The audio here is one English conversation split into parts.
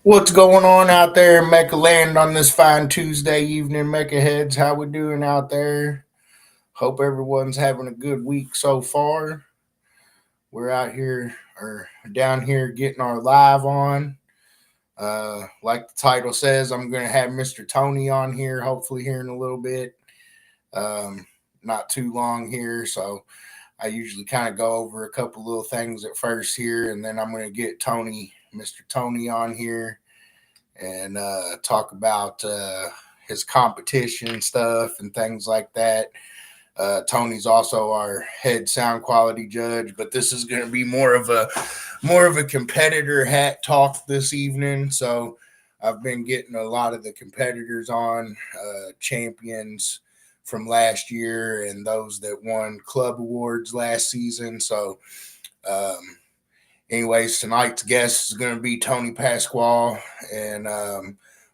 What's going on out there in Mecca land on this fine Tuesday evening, Mecca heads? How we doing out there? Hope everyone's having a good week so far. We're out here or down here getting our live on. Like the title says, I'm going to have Mr. Tony on here, hopefully here in a little bit. Um, Not too long here, so I usually kind of go over a couple little things at first here, and then I'm going to get Mr. Tony, on here and talk about his competition stuff and things like that. Tony's also our head sound quality judge, but this is going to be more of a competitor hat talk this evening. So I've been getting a lot of the competitors on, champions from last year and those that won club awards last season. So um, anyways, tonight's guest is going to be Tony Pasquale, and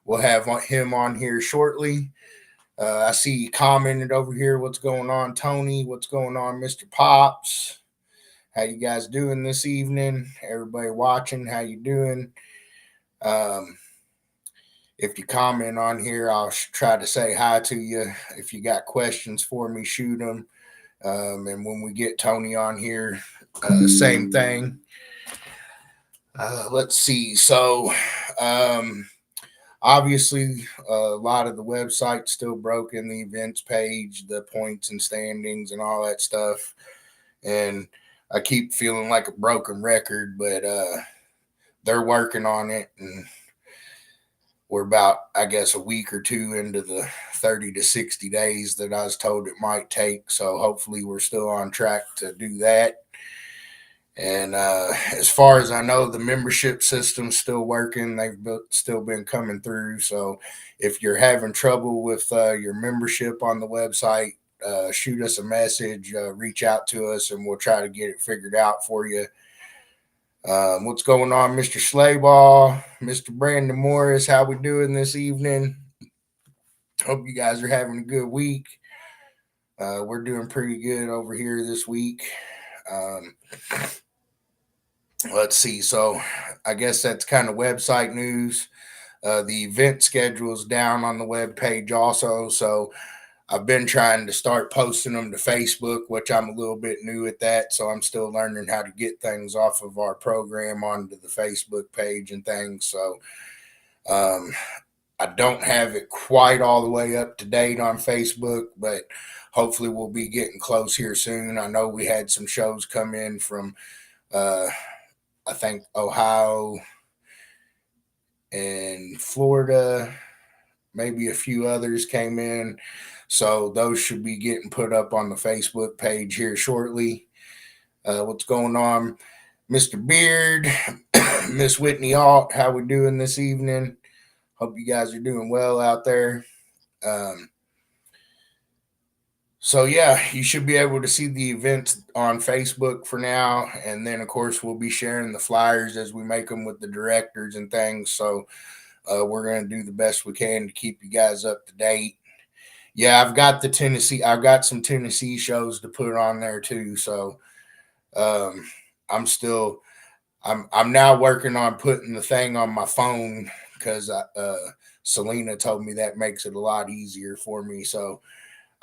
we'll have him on here shortly. I see you commented over here. What's going on, Tony? What's going on, Mr. Pops? How you guys doing this evening? Everybody watching, how you doing? Um, if you comment on here, I'll try to say hi to you. If you got questions for me, shoot them. And when we get Tony on here, same thing. Let's see. So, um, obviously, a lot of the website's still broken, the events page, the points and standings, and all that stuff. And I keep feeling like a broken record, but they're working on it. And we're about, I guess, a week or two into the 30 to 60 days that I was told it might take. So, hopefully, we're still on track to do that. And as far as I know, the membership system's still working. Still been coming through. So if you're having trouble with your membership on the website, shoot us a message, reach out to us, and we'll try to get it figured out for you. What's going on, Mr. Slayball, Mr. Brandon Morris? How we doing this evening? Hope you guys are having a good week. We're doing pretty good over here this week. Um, let's see. So I guess that's kind of website news. The event schedule is down on the web page also. So I've been trying to start posting them to Facebook, which I'm a little bit new at that. So I'm still learning how to get things off of our program onto the Facebook page and things. So um, I don't have it quite all the way up to date on Facebook, but hopefully we'll be getting close here soon. I know we had some shows come in from uh, I think Ohio and Florida, maybe a few others came in. So those should be getting put up on the Facebook page here shortly. What's going on, Mr. Beard, Miss Whitney Alt? How we doing this evening? Hope you guys are doing well out there. Um, So yeah, you should be able to see the events on Facebook for now, and then of course we'll be sharing the flyers as we make them with the directors and things. So we're going to do the best we can to keep you guys up to date. Yeah, I've got some Tennessee shows to put on there too. So um, I'm still, I'm now working on putting the thing on my phone because Selena told me that makes it a lot easier for me. So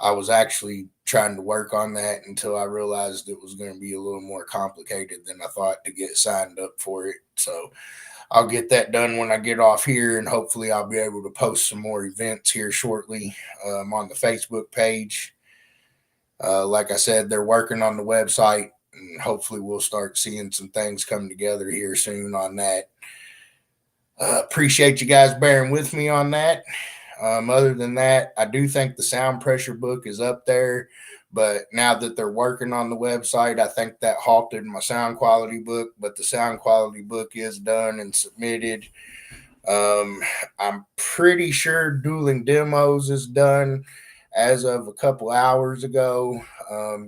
I was actually trying to work on that until I realized it was going to be a little more complicated than I thought to get signed up for it. So I'll get that done when I get off here, and hopefully I'll be able to post some more events here shortly on the Facebook page. Like I said, they're working on the website, and hopefully we'll start seeing some things come together here soon on that. Appreciate you guys bearing with me on that. Other than that, I do think the sound pressure book is up there, but now that they're working on the website, I think that halted my sound quality book. But the sound quality book is done and submitted. I'm pretty sure dueling demos is done as of a couple hours ago.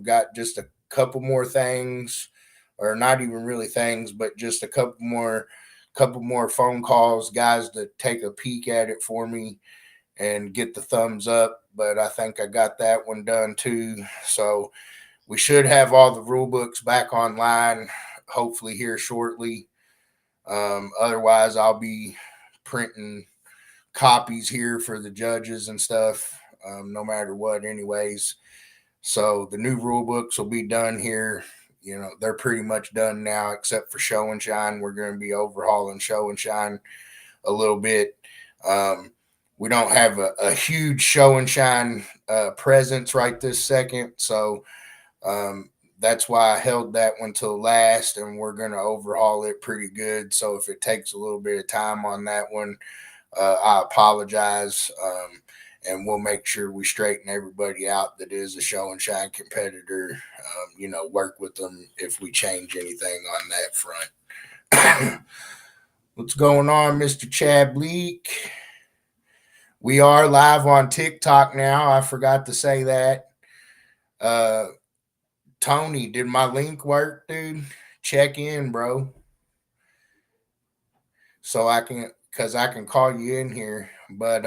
Got just a couple more things, or not even really things, but just a couple more phone calls, guys to take a peek at it for me and get the thumbs up. But I think I got that one done too. So we should have all the rule books back online, hopefully here shortly. Otherwise, I'll be printing copies here for the judges and stuff, no matter what, anyways. So the new rule books will be done here. They're pretty much done now, except for Show and Shine. We're going to be overhauling Show and Shine a little bit. We don't have a huge Show and Shine presence right this second, so that's why I held that one till last, and we're going to overhaul it pretty good. So if it takes a little bit of time on that one, I apologize. And we'll make sure we straighten everybody out that is a Show and Shine competitor. Work with them if we change anything on that front. What's going on, Mr. Chad Bleak? We are live on TikTok now. I forgot to say that. Tony, did my link work, dude? Check in, bro. So I can call you in here. But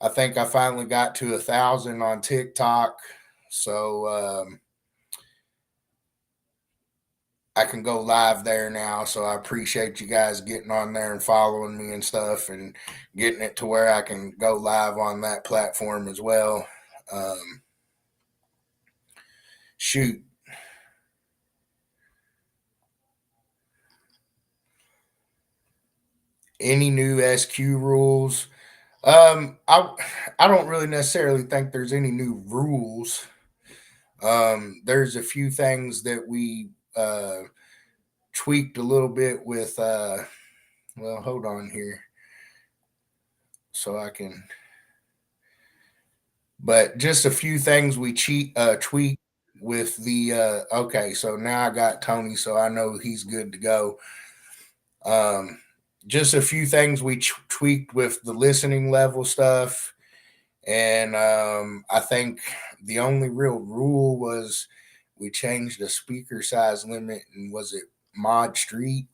I think I finally got to 1,000 on TikTok. So I can go live there now. So I appreciate you guys getting on there and following me and stuff and getting it to where I can go live on that platform as well. Shoot. Any new SQ rules? I don't really necessarily think there's any new rules. There's a few things that we tweaked a little bit with. Well, hold on here, so I can. But just a few things we tweak with the. Okay, so now I got Tony, so I know he's good to go. Just a few things we tweaked with the listening level stuff. And I think the only real rule was we changed the speaker size limit. And was it Mod Street?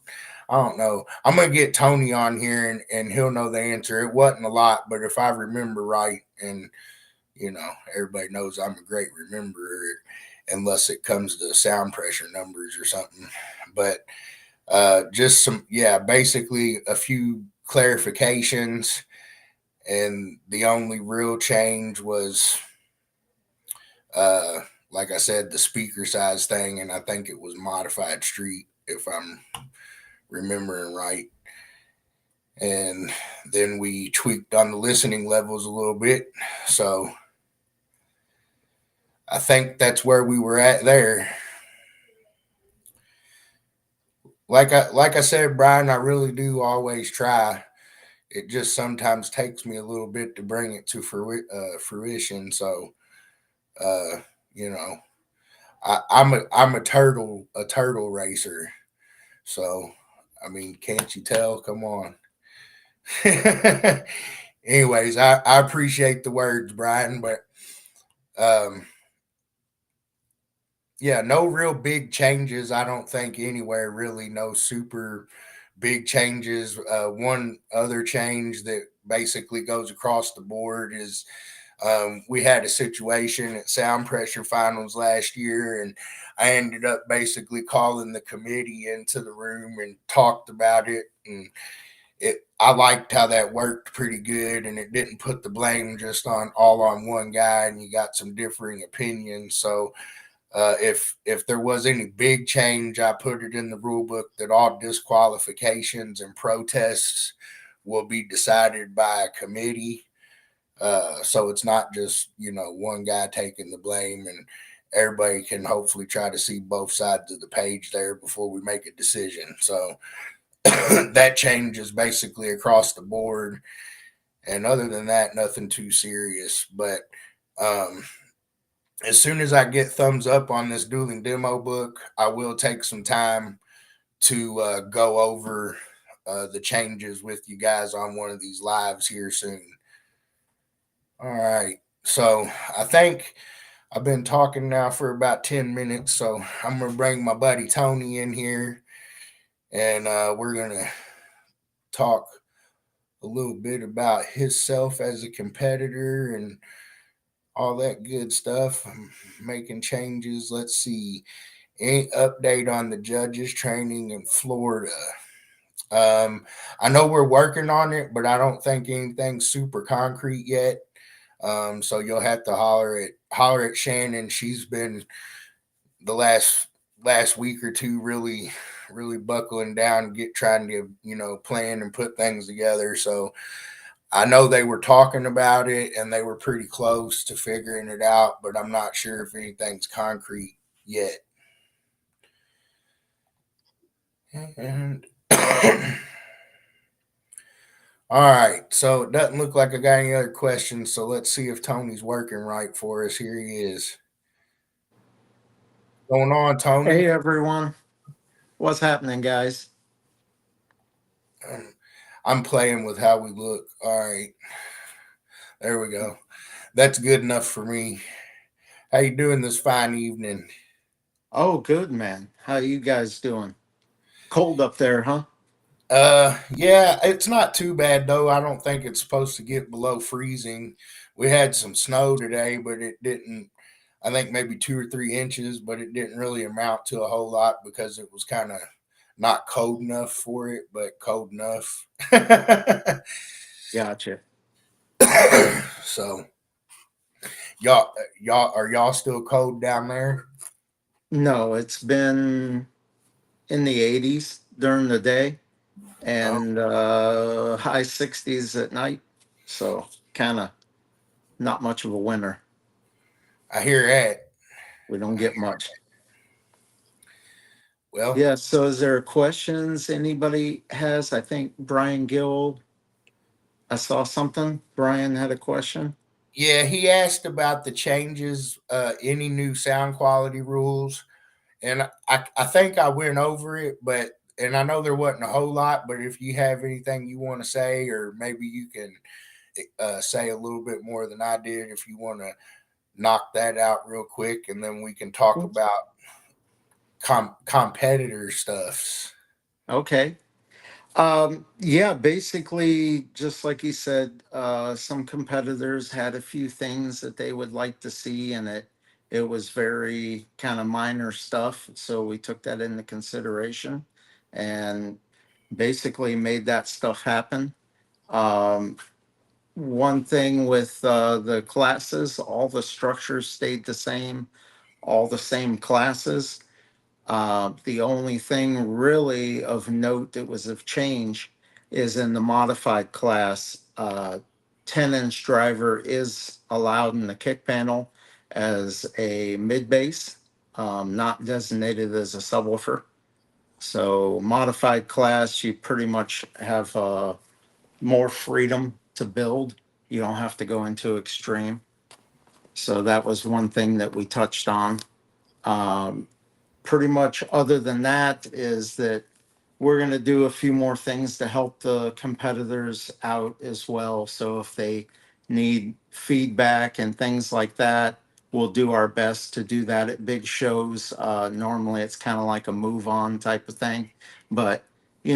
I don't know. I'm going to get Tony on here and he'll know the answer. It wasn't a lot, but if I remember right, and everybody knows I'm a great rememberer unless it comes to sound pressure numbers or something. But just basically a few clarifications. And the only real change was, like I said, the speaker size thing. And I think it was modified street, if I'm remembering right. And then we tweaked on the listening levels a little bit. So I think that's where we were at there. Like I said, Brian, I really do always try. It just sometimes takes me a little bit to bring it to fruition. So, I'm a turtle racer. So, I mean, can't you tell? Come on. Anyways, I appreciate the words, Brian, but no real big changes. I don't think anywhere really. No super big changes. One other change that basically goes across the board is we had a situation at Sound Pressure Finals last year, and I ended up basically calling the committee into the room and talked about it. And I liked how that worked pretty good, and it didn't put the blame just on one guy, and you got some differing opinions. So if there was any big change, I put it in the rule book that all disqualifications and protests will be decided by a committee. So it's not just one guy taking the blame, and everybody can hopefully try to see both sides of the page there before we make a decision. So that change is basically across the board, and other than that, nothing too serious. But as soon as I get thumbs up on this dueling demo book, I will take some time to go over the changes with you guys on one of these lives here soon. All right. So I think I've been talking now for about 10 minutes. So I'm going to bring my buddy Tony in here, and we're going to talk a little bit about himself as a competitor and all that good stuff. I'm making changes. Let's see. Any update on the judges training in Florida? I know we're working on it, but I don't think anything's super concrete yet. So you'll have to holler at Shannon. She's been the last week or two really buckling down, trying to plan and put things together. So I know they were talking about it and they were pretty close to figuring it out, but I'm not sure if anything's concrete yet. And all right, so it doesn't look like I got any other questions. So let's see if Tony's working right for us. Here he is. What's going on, Tony? Hey everyone, what's happening, guys? I'm playing with how we look. All right, there we go. That's good enough for me. How you doing this fine evening? Oh, good man. How you guys doing? Cold up there, huh? Yeah, it's not too bad though. I don't think it's supposed to get below freezing. We had some snow today, but it didn't. I think maybe 2 or 3 inches, but it didn't really amount to a whole lot because it was kind of not cold enough for it, but cold enough. Gotcha. So y'all still cold down there? No, it's been in the 80s during the day Oh, and high 60s at night. So, kind of not much of a winter. I hear that. We don't get much. Well, Yeah, so is there questions anybody has? I think Brian Gill, I saw something. Brian had a question. yeah, he asked about the changes, any new sound quality rules, and I think I went over it, but and I know there wasn't a whole lot, but if you have anything you want to say, or maybe you can say a little bit more than I did, if you want to knock that out real quick, and then we can talk about competitor stuffs. Okay. Yeah, basically, just like you said, some competitors had a few things that they would like to see, and it was very kind of minor stuff. So we took that into consideration and basically made that stuff happen. Um, One thing with the classes, all the structures stayed the same, all the same classes. The only thing really of note that was of change is in the modified class. 10-inch driver is allowed in the kick panel as a mid bass, not designated as a subwoofer. So modified class, you pretty much have more freedom to build. You don't have to go into extreme. So that was one thing that we touched on. Um, Pretty much other than that is that we're going to do a few more things to help the competitors out as well. So if they need feedback and things like that, we'll do our best to do that at big shows. Normally it's kind of like a move on type of thing, but we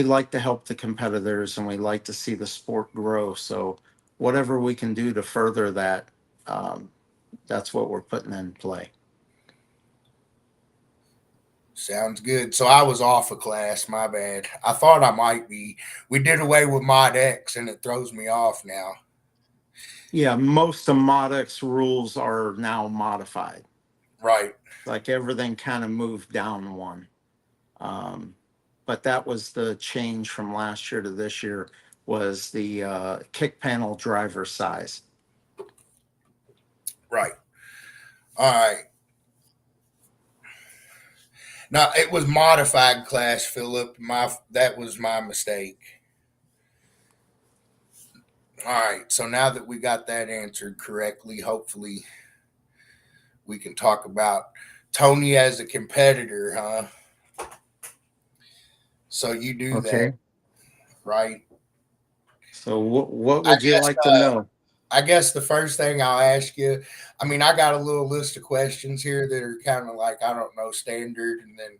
like to help the competitors and we like to see the sport grow. So whatever we can do to further that, um, that's what we're putting in play. Sounds good. So I was off a class. My bad. I thought I might be. We did away with Mod X, and it throws me off now. Yeah, most of Modic's rules are now modified. Right. Like everything kind of moved down one. Um, but that was the change from last year to this year was the kick panel driver size. Right. All right. Now it was modified class, Philip. That was my mistake. All right. So now that we got that answered correctly, hopefully we can talk about Tony as a competitor, huh? So you do that, Okay. right? So what I would you guess like to know? I guess the first thing I'll ask you, I mean, I got a little list of questions here that are kind of like, I don't know, standard. And then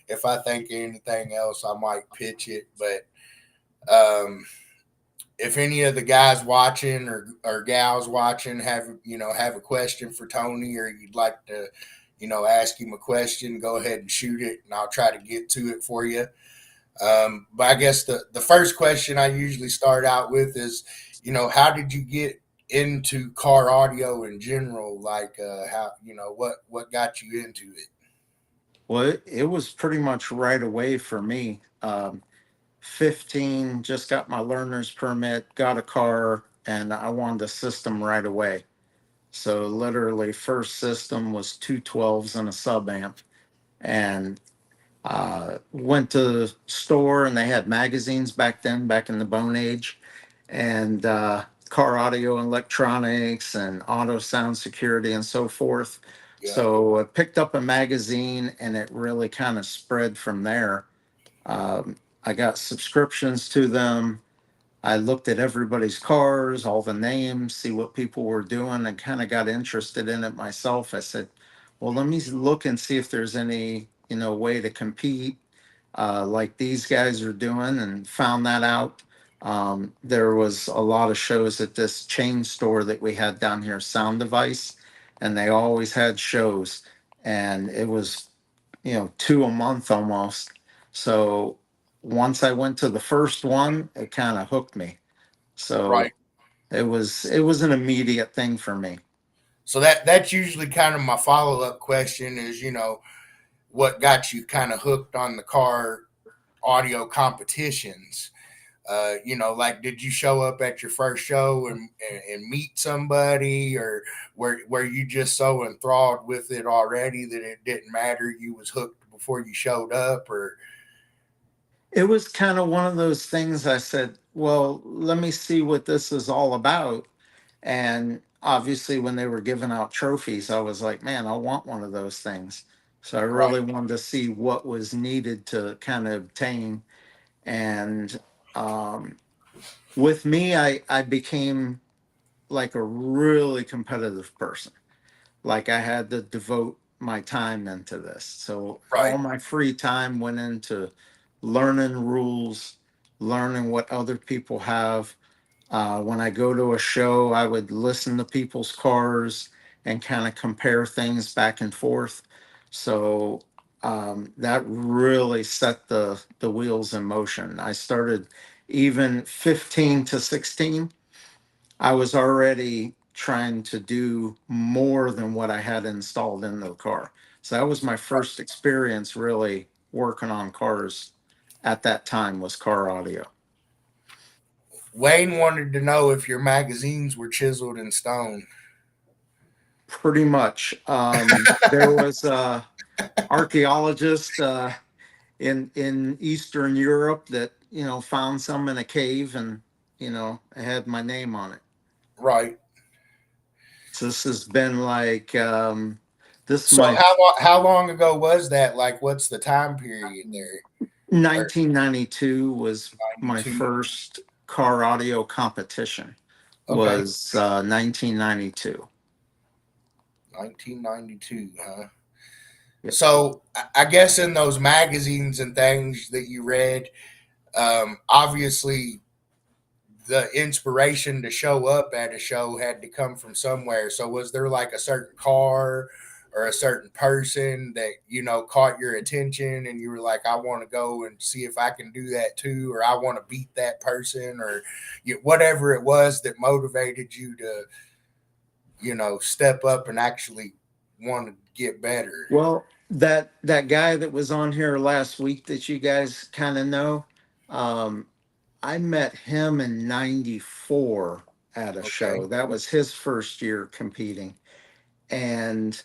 if I think of anything else, I might pitch it. But if any of the guys watching or gals watching have a question for Tony, or you'd like to ask him a question, go ahead and shoot it and I'll try to get to it for you. But I guess the first question I usually start out with is, how did you get into car audio in general? Like, how, what got you into it? Well, it was pretty much right away for me. 15, just got my learner's permit, got a car, and I wanted a system right away. So literally, first system was 212s and a sub amp, and went to the store and they had magazines back then, back in the Bone Age, and car audio and electronics and auto sound security and so forth. Yeah, So I picked up a magazine and it really kind of spread from there. I got subscriptions to them. I looked at everybody's cars, all the names, see what people were doing, and kind of got interested in it myself. I said, well, let me look and see if there's any, way to compete like these guys are doing, and found that out. There was a lot of shows at this chain store that we had down here, Sound Device, and they always had shows, and it was, two a month almost. So once I went to the first one, it kind of hooked me. right. So it was an immediate thing for me. So that's usually kind of my follow up question is, what got you kind of hooked on the car audio competitions? Like, did you show up at your first show and meet somebody, or were you just so enthralled with it already that it didn't matter? You was hooked before you showed up, or It was kind of one of those things. I said, well, let me see what this is all about. And obviously, when they were giving out trophies, I was like, man, I want one of those things. So I right, really wanted to see what was needed to kind of obtain. And um, with me, I became like a really competitive person. Like I had to devote my time into this. So right, all my free time went into learning rules, learning what other people have. When I go to a show, I would listen to people's cars and kind of compare things back and forth. So that really set the wheels in motion. I started even 15 to 16. I was already trying to do more than what I had installed in the car. So that was my right. first experience really working on cars at that time, was car audio. Wayne wanted to know if your magazines were chiseled in stone. Pretty much. There was a archaeologist in Eastern Europe that found some in a cave, and it had my name on it. Right. So this has been like this So my how long ago was that? Like, what's the time period there? Or 1992 was my 92? first car audio competition. Okay, Was 1992. 1992, huh? Yep. So I guess in those magazines and things that you read, obviously the inspiration to show up at a show had to come from somewhere. So was there like a certain car or a certain person that caught your attention and you were like, I want to go and see if I can do that too, or I want to beat that person, or whatever it was that motivated you to step up and actually want to get better? Well, that guy that was on here last week that you guys kind of know, um, I met him in '94 at a Okay. show. That was his first year competing, and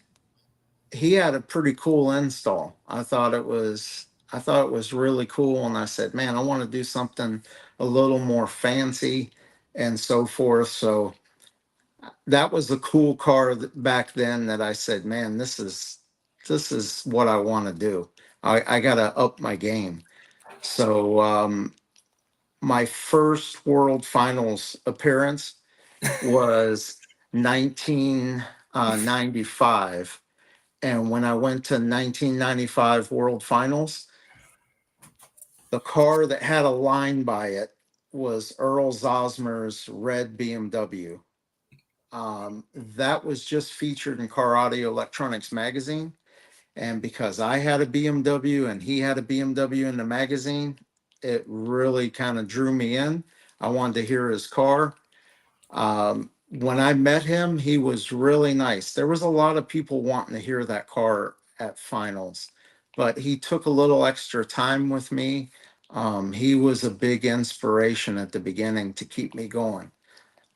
he had a pretty cool install. I thought it was really cool, and I said, man, I want to do something a little more fancy and so forth. So that was the cool car back then that I said, man, this is what I want to do. I got to up my game. So my first World Finals appearance was 1995. And when I went to 1995 World Finals, the car that had a line by it was Earl Zosmer's red BMW. That was just featured in Car Audio Electronics magazine. And because I had a BMW and he had a BMW in the magazine, it really kind of drew me in. I wanted to hear his car. When I met him, he was really nice. There was a lot of people wanting to hear that car at finals, but he took a little extra time with me. He was a big inspiration at the beginning to keep me going.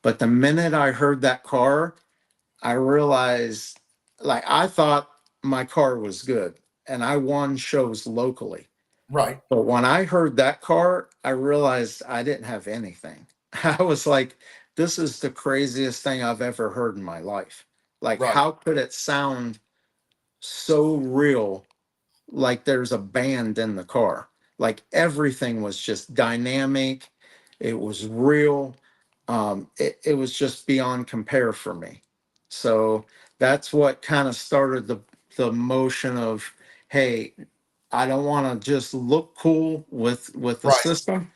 But the minute I heard that car, I realized, like, I thought my car was good and I won shows locally. Right. But when I heard that car, I realized I didn't have anything. I was like, this is the craziest thing I've ever heard in my life. Like, Right. how could it sound so real? Like there's a band in the car. Like everything was just dynamic. It was real. It was just beyond compare for me. So that's what kind of started the motion of, hey, I don't want to just look cool with the Right. system.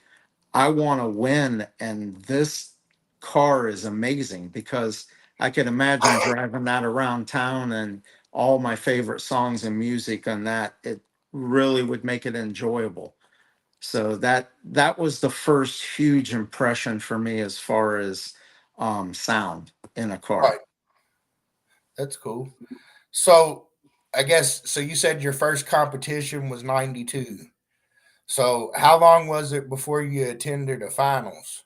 I want to win, and this car is amazing because I could imagine driving that around town and all my favorite songs and music on that. It really would make it enjoyable. So that was the first huge impression for me as far as sound in a car. Right. That's cool. So I guess so. You said your first competition was '92. So how long was it before you attended a finals?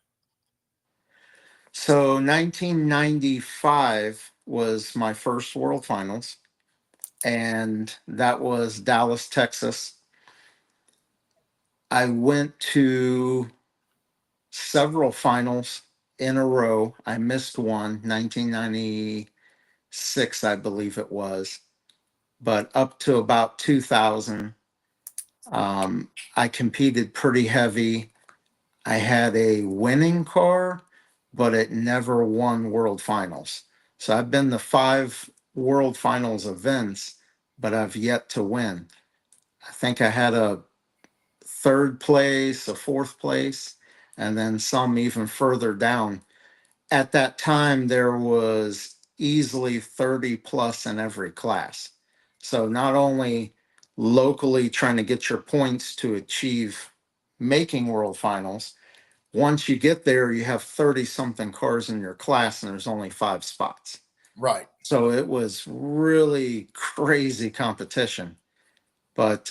So 1995 was my first World Finals, and that was Dallas, Texas. I went to several finals in a row. I missed one, 1996, I believe it was, but up to about 2000, I competed pretty heavy. I had a winning car, but it never won World Finals. So I've been to five World Finals events, but I've yet to win. I think I had a third place, a fourth place, and then some even further down. At that time, there was easily 30 plus in every class. So not only locally trying to get your points to achieve making world finals, once you get there, you have 30 something cars in your class and there's only five spots. Right. So it was really crazy competition. But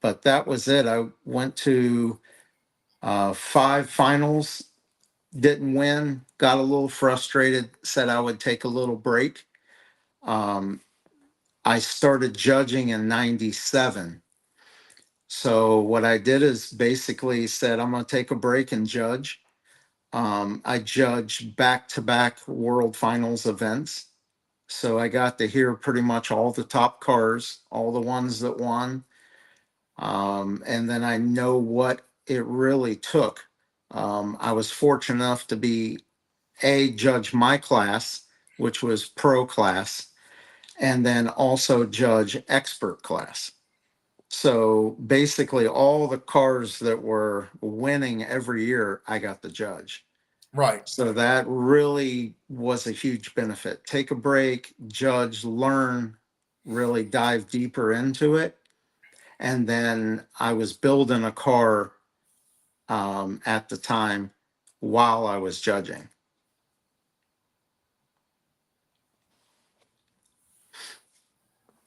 but that was it. I went to five finals, didn't win, got a little frustrated, said I would take a little break. Um, I started judging in 97. So what I did is basically said, I'm going to take a break and judge. I judged back to back World Finals events. So I got to hear pretty much all the top cars, all the ones that won. And then I know what it really took. I was fortunate enough to be judge my class, which was pro class, and then also judge expert class. So basically, all the cars that were winning every year, I got to judge. Right. So that really was a huge benefit. Take a break, judge, learn, really dive deeper into it. And then I was building a car at the time while I was judging.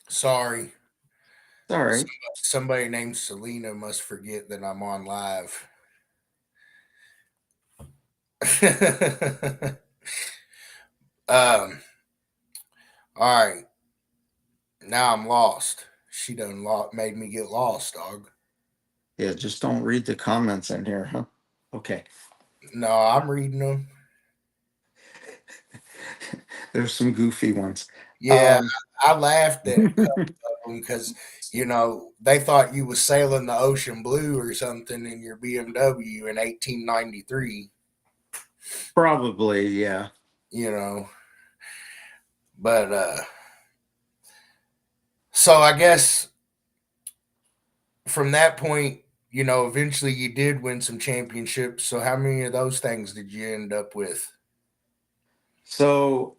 Sorry. All right. Somebody named Selena must forget that I'm on live. um. All right. Now I'm lost. She done made me get lost, dog. Yeah, just don't read the comments in here, huh? Okay. No, I'm reading them. There's some goofy ones. Yeah, Um, I laughed at a couple of them because they thought you was sailing the ocean blue or something in your BMW in 1893. Probably, yeah. You know, but so I guess from that point, eventually you did win some championships. So how many of those things did you end up with? So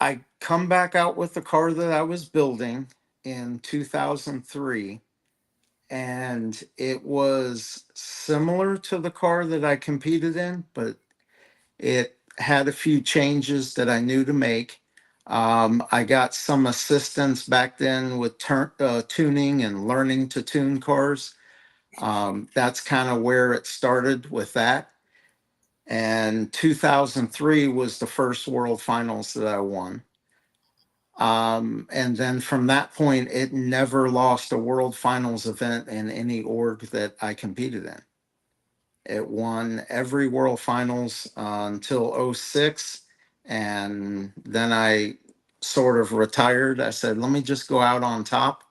I come back out with the car that I was building in 2003, and it was similar to the car that I competed in, but it had a few changes that I knew to make. I got some assistance back then with tuning and learning to tune cars. That's kind of where it started with that. And 2003 was the first World Finals that I won. And then from that point, it never lost a World Finals event in any org that I competed in. It won every World Finals until '06. And then I sort of retired. I said, let me just go out on top.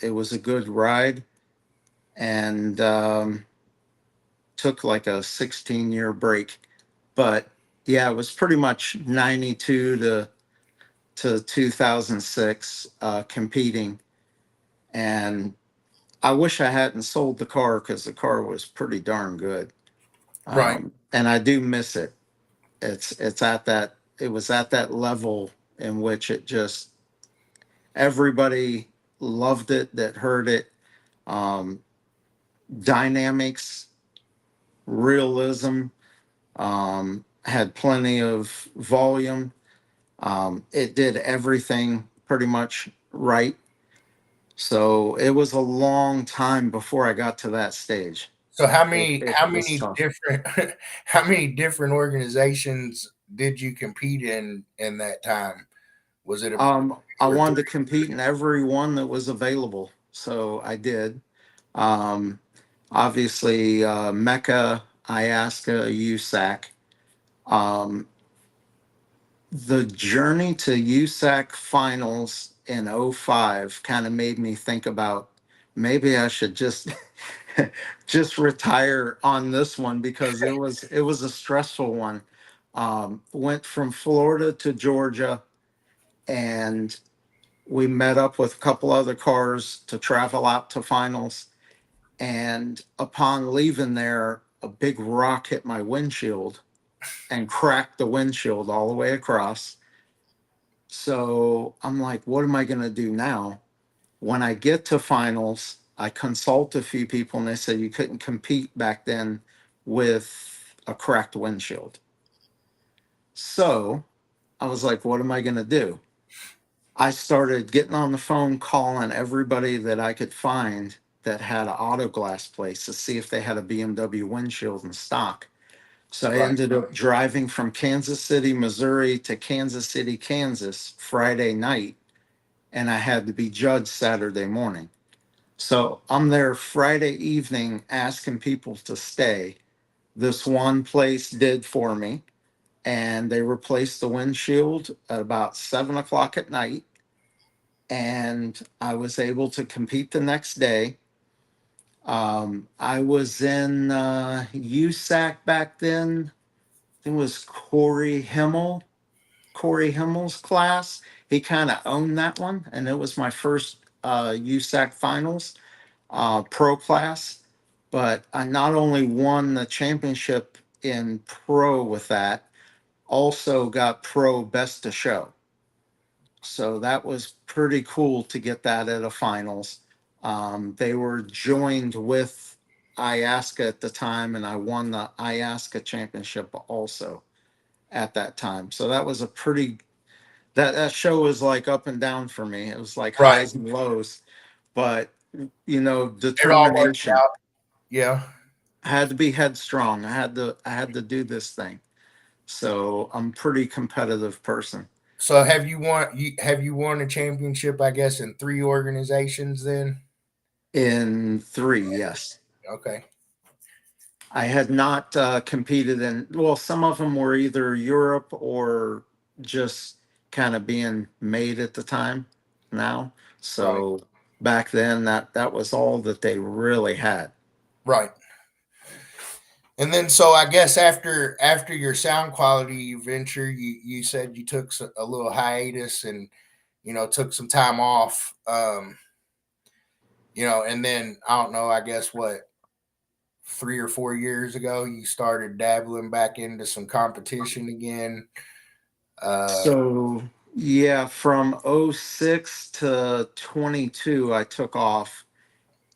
It was a good ride and took like a 16-year break. But yeah, it was pretty much 92 to 2006 competing. And I wish I hadn't sold the car because the car was pretty darn good. Right. And I do miss it. It's at that it was at that level in which it just everybody loved it that heard it. Um, Dynamics, realism, had plenty of volume. It did everything pretty much right. So it was a long time before I got to that stage. So how It, many it how was many tough. different how many different organizations did you compete in that time? Was it a I two or wanted three? to compete in every one that was available, so I did. Um, Obviously, MECA, IASCA, USAC. Um, the journey to USAC finals in '05 kind of made me think about maybe I should just just retire on this one because it was a stressful one. Went from Florida to Georgia, and we met up with a couple other cars to travel out to finals. And upon leaving there, a big rock hit my windshield and cracked the windshield all the way across. So I'm like, what am I going to do now? When I get to finals, I consult a few people and they said you couldn't compete back then with a cracked windshield. So I was like, what am I going to do? I started getting on the phone, calling everybody that I could find that had an auto glass place to see if they had a BMW windshield in stock. So I Right. ended up driving from Kansas City, Missouri to Kansas City, Kansas Friday night, and I had to be judged Saturday morning. So I'm there Friday evening asking people to stay. This one place did for me, and they replaced the windshield at about 7 o'clock at night. And I was able to compete the next day. I was in USAC back then. It was Corey Himmel's class. He kind of owned that one, and it was my first USAC finals pro class. But I not only won the championship in pro with that, also got pro best to show. So that was pretty cool to get that at a finals. They were joined with IASCA at the time, and I won the IASCA championship also at that time. So that was a pretty that show was like up and down for me. It was like Right. highs and lows, but It all worked determination. out. Yeah. I had to be headstrong. I had to do this thing. So I'm a pretty competitive person. So have you won a championship, I guess, in three organizations then? In three, yes. Okay. I had not competed in, well, some of them were either Europe or just kind of being made at the time now. Right. So back then, that was all that they really had. Right. And then so I guess after your sound quality venture, you said you took a little hiatus and took some time off. And then I don't know, I guess what 3 or 4 years ago you started dabbling back into some competition again. Uh, So, yeah, from '06 to '22, I took off.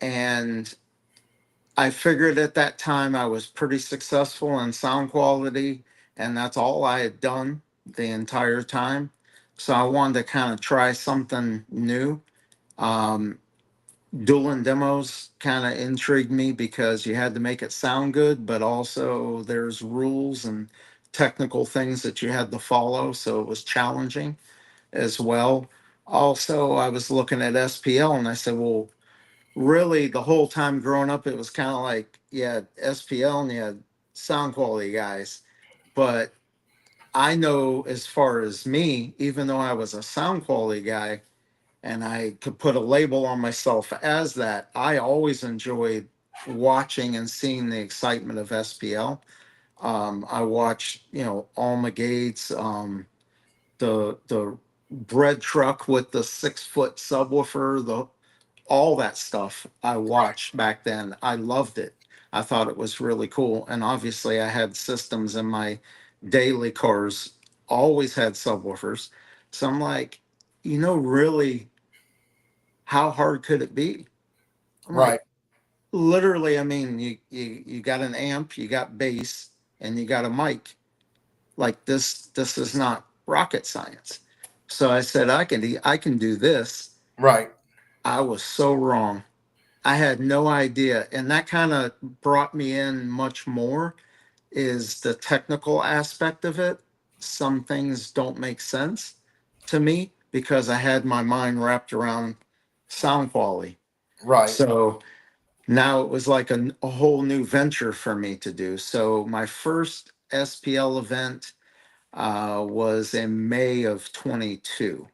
And I figured at that time I was pretty successful in sound quality, and that's all I had done the entire time. So I wanted to kind of try something new. Um, Dueling demos kind of intrigued me because you had to make it sound good, but also there's rules and technical things that you had to follow. So it was challenging as well. Also, I was looking at SPL and I said, well, really, the whole time growing up, it was kind of like you had SPL and you had sound quality guys. But I know as far as me, even though I was a sound quality guy, and I could put a label on myself as that, I always enjoyed watching and seeing the excitement of SPL. I watched, Alma Gates, the bread truck with the 6 foot subwoofer, the all that stuff I watched back then. I loved it. I thought it was really cool. And obviously I had systems in my daily cars, always had subwoofers. So I'm like, really, how hard could it be? I'm Right. like, literally, I mean, you got an amp, you got bass, and you got a mic. Like this is not rocket science. So I said, I can do this. Right. I was so wrong. I had no idea. And that kind of brought me in much more is the technical aspect of it. Some things don't make sense to me because I had my mind wrapped around sound quality. Right. So now it was like a whole new venture for me to do. So my first SPL event was in May of 22.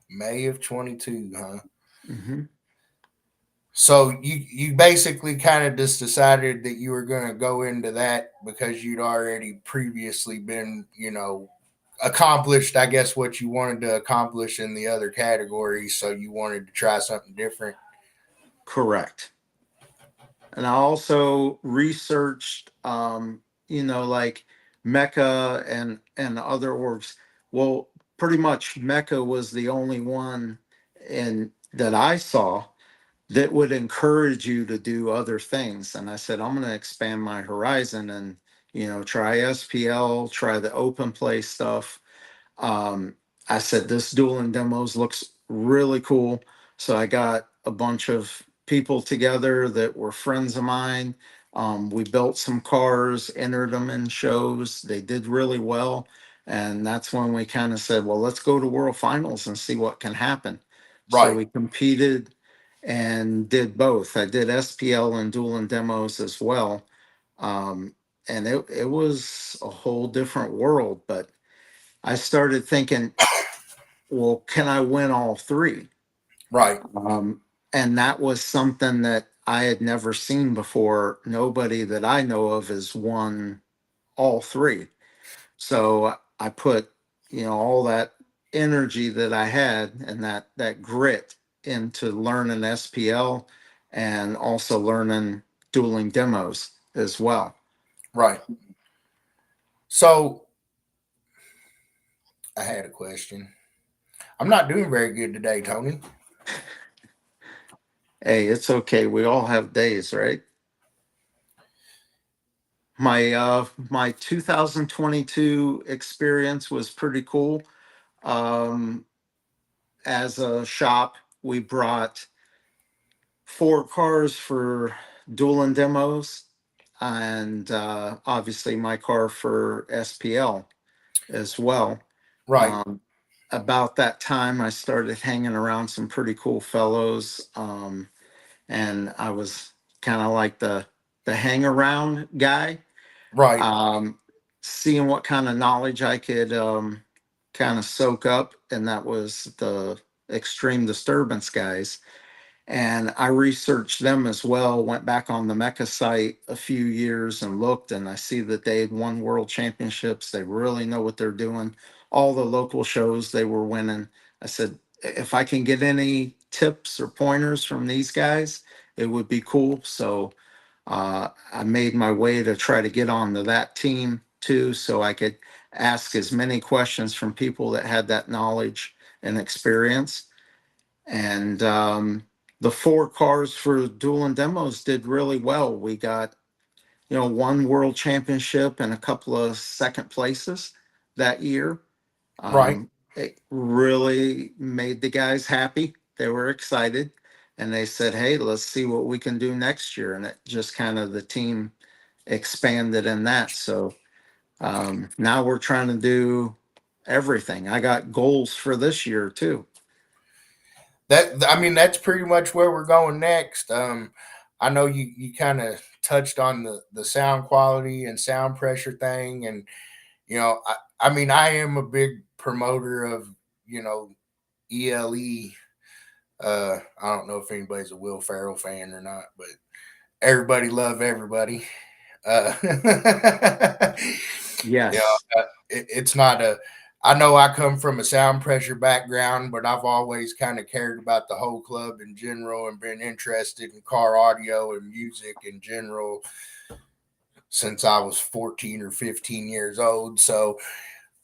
May of 22, huh? Hmm. So you basically kind of just decided that you were going to go into that because you'd already previously been, accomplished, I guess, what you wanted to accomplish in the other categories. So you wanted to try something different. Correct. And I also researched, like MECA and other orgs. Well, pretty much MECA was the only one in that I saw that would encourage you to do other things. And I said, I'm going to expand my horizon and try SPL, try the open play stuff. I said, this dueling demos looks really cool. So I got a bunch of people together that were friends of mine. We built some cars, entered them in shows. They did really well. And that's when we kind of said, well, let's go to World Finals and see what can happen. So Right. we competed and did both. I did SPL and dueling demos as well. Um, and it was a whole different world, but I started thinking, well, can I win all three? Right. Um, and that was something that I had never seen before. Nobody that I know of has won all three. So I put, all that energy that I had and that grit into learning SPL and also learning dueling demos as well. Right. So I had a question. I'm not doing very good today, Tony. Hey, it's okay. We all have days, right? My 2022 experience was pretty cool. Um, as a shop, we brought 4 cars for dueling demos, and obviously my car for SPL as well. Right. Um, about that time, I started hanging around some pretty cool fellows, and I was kind of like the hang around guy, Right. um, seeing what kind of knowledge I could kind of soak up, and that was the extreme disturbance guys. And I researched them as well. Went back on the MECA site a few years and looked, and I see that they had won world championships. They really know what they're doing. All the local shows they were winning. I said, if I can get any tips or pointers from these guys, it would be cool. So I made my way to try to get onto that team too, so I could ask as many questions from people that had that knowledge and experience. And the four cars for dual and demos did really well. We got, one world championship and a couple of second places that year. Right. It really made the guys happy. They were excited, and they said, "Hey, let's see what we can do next year." And it just kind of, the team expanded in that. So now we're trying to do everything. I got goals for this year too. That's pretty much where we're going next. I know you kind of touched on the sound quality and sound pressure thing, and I am a big promoter of ELE. I don't know if anybody's a Will Ferrell fan or not, but everybody love everybody. Uh, Yes. it's not a. I know I come from a sound pressure background, but I've always kind of cared about the whole club in general and been interested in car audio and music in general since I was 14 or 15 years old. So,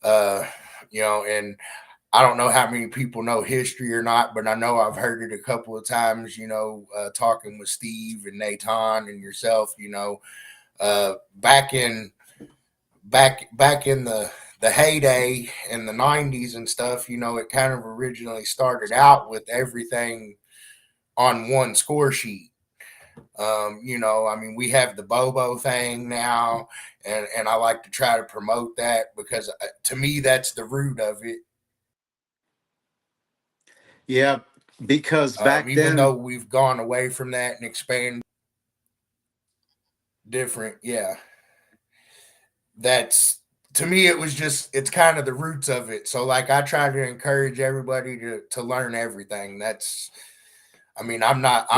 uh, and I don't know how many people know history or not, but I know I've heard it a couple of times, talking with Steve and Nathan and yourself, back in back in the heyday in the 90s and stuff, it kind of originally started out with everything on one score sheet. We have the Bobo thing now, and I like to try to promote that because to me that's the root of it. Yeah, because back Even though then, we've gone away from that and expanded different, yeah, that's to me it was just it's kind of the roots of it. So like I try to encourage everybody to learn everything. I'm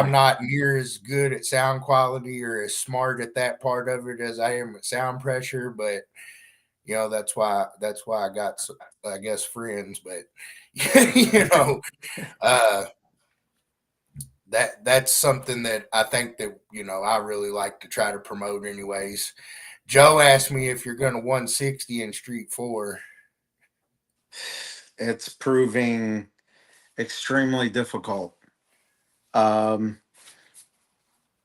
right. not near as good at sound quality or as smart at that part of it as I am at sound pressure, but that's why I got, I guess, friends. But you know uh that's something that I think that I really like to try to promote anyways. Joe asked me if you're going to 160 in Street 4. It's proving extremely difficult. Um,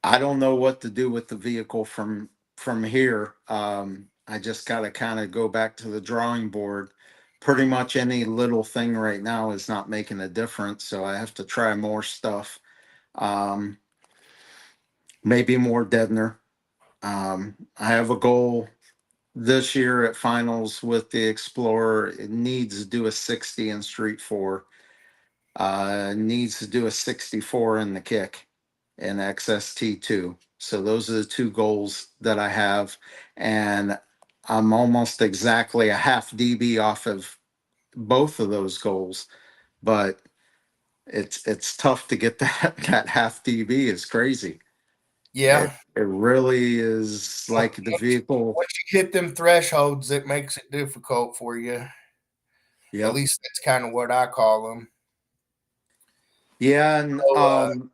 I don't know what to do with the vehicle from here. I just got to kind of go back to the drawing board. Pretty much any little thing right now is not making a difference, so I have to try more stuff. Um, Maybe more Deadner. I have a goal this year at finals with the Explorer. It needs to do a 60 in Street 4. Needs to do a 64 in the kick in XST2. So those are the two goals that I have. And I'm almost exactly a half dB off of both of those goals. But it's tough to get that half dB is crazy. Yeah. It really is Once like the vehicle. once you hit them thresholds, it makes it difficult for you. At Yep. least that's kind of what I call them. Yeah, and So,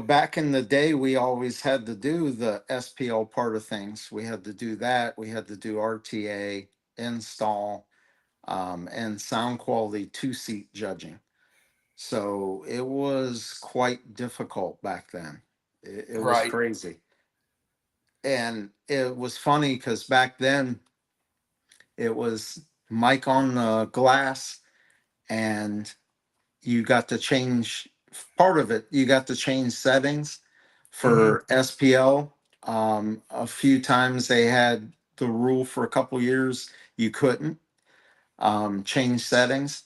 back in the day, we always had to do the SPL part of things. We had to do that. We had to do RTA, install, and sound quality two-seat judging. So it was quite difficult back then. It was right. crazy. And it was funny because back then it was mic on the glass, and you got to change part of it. You got to change settings Hmm. for SPL. A few times they had the rule for a couple years you couldn't change settings,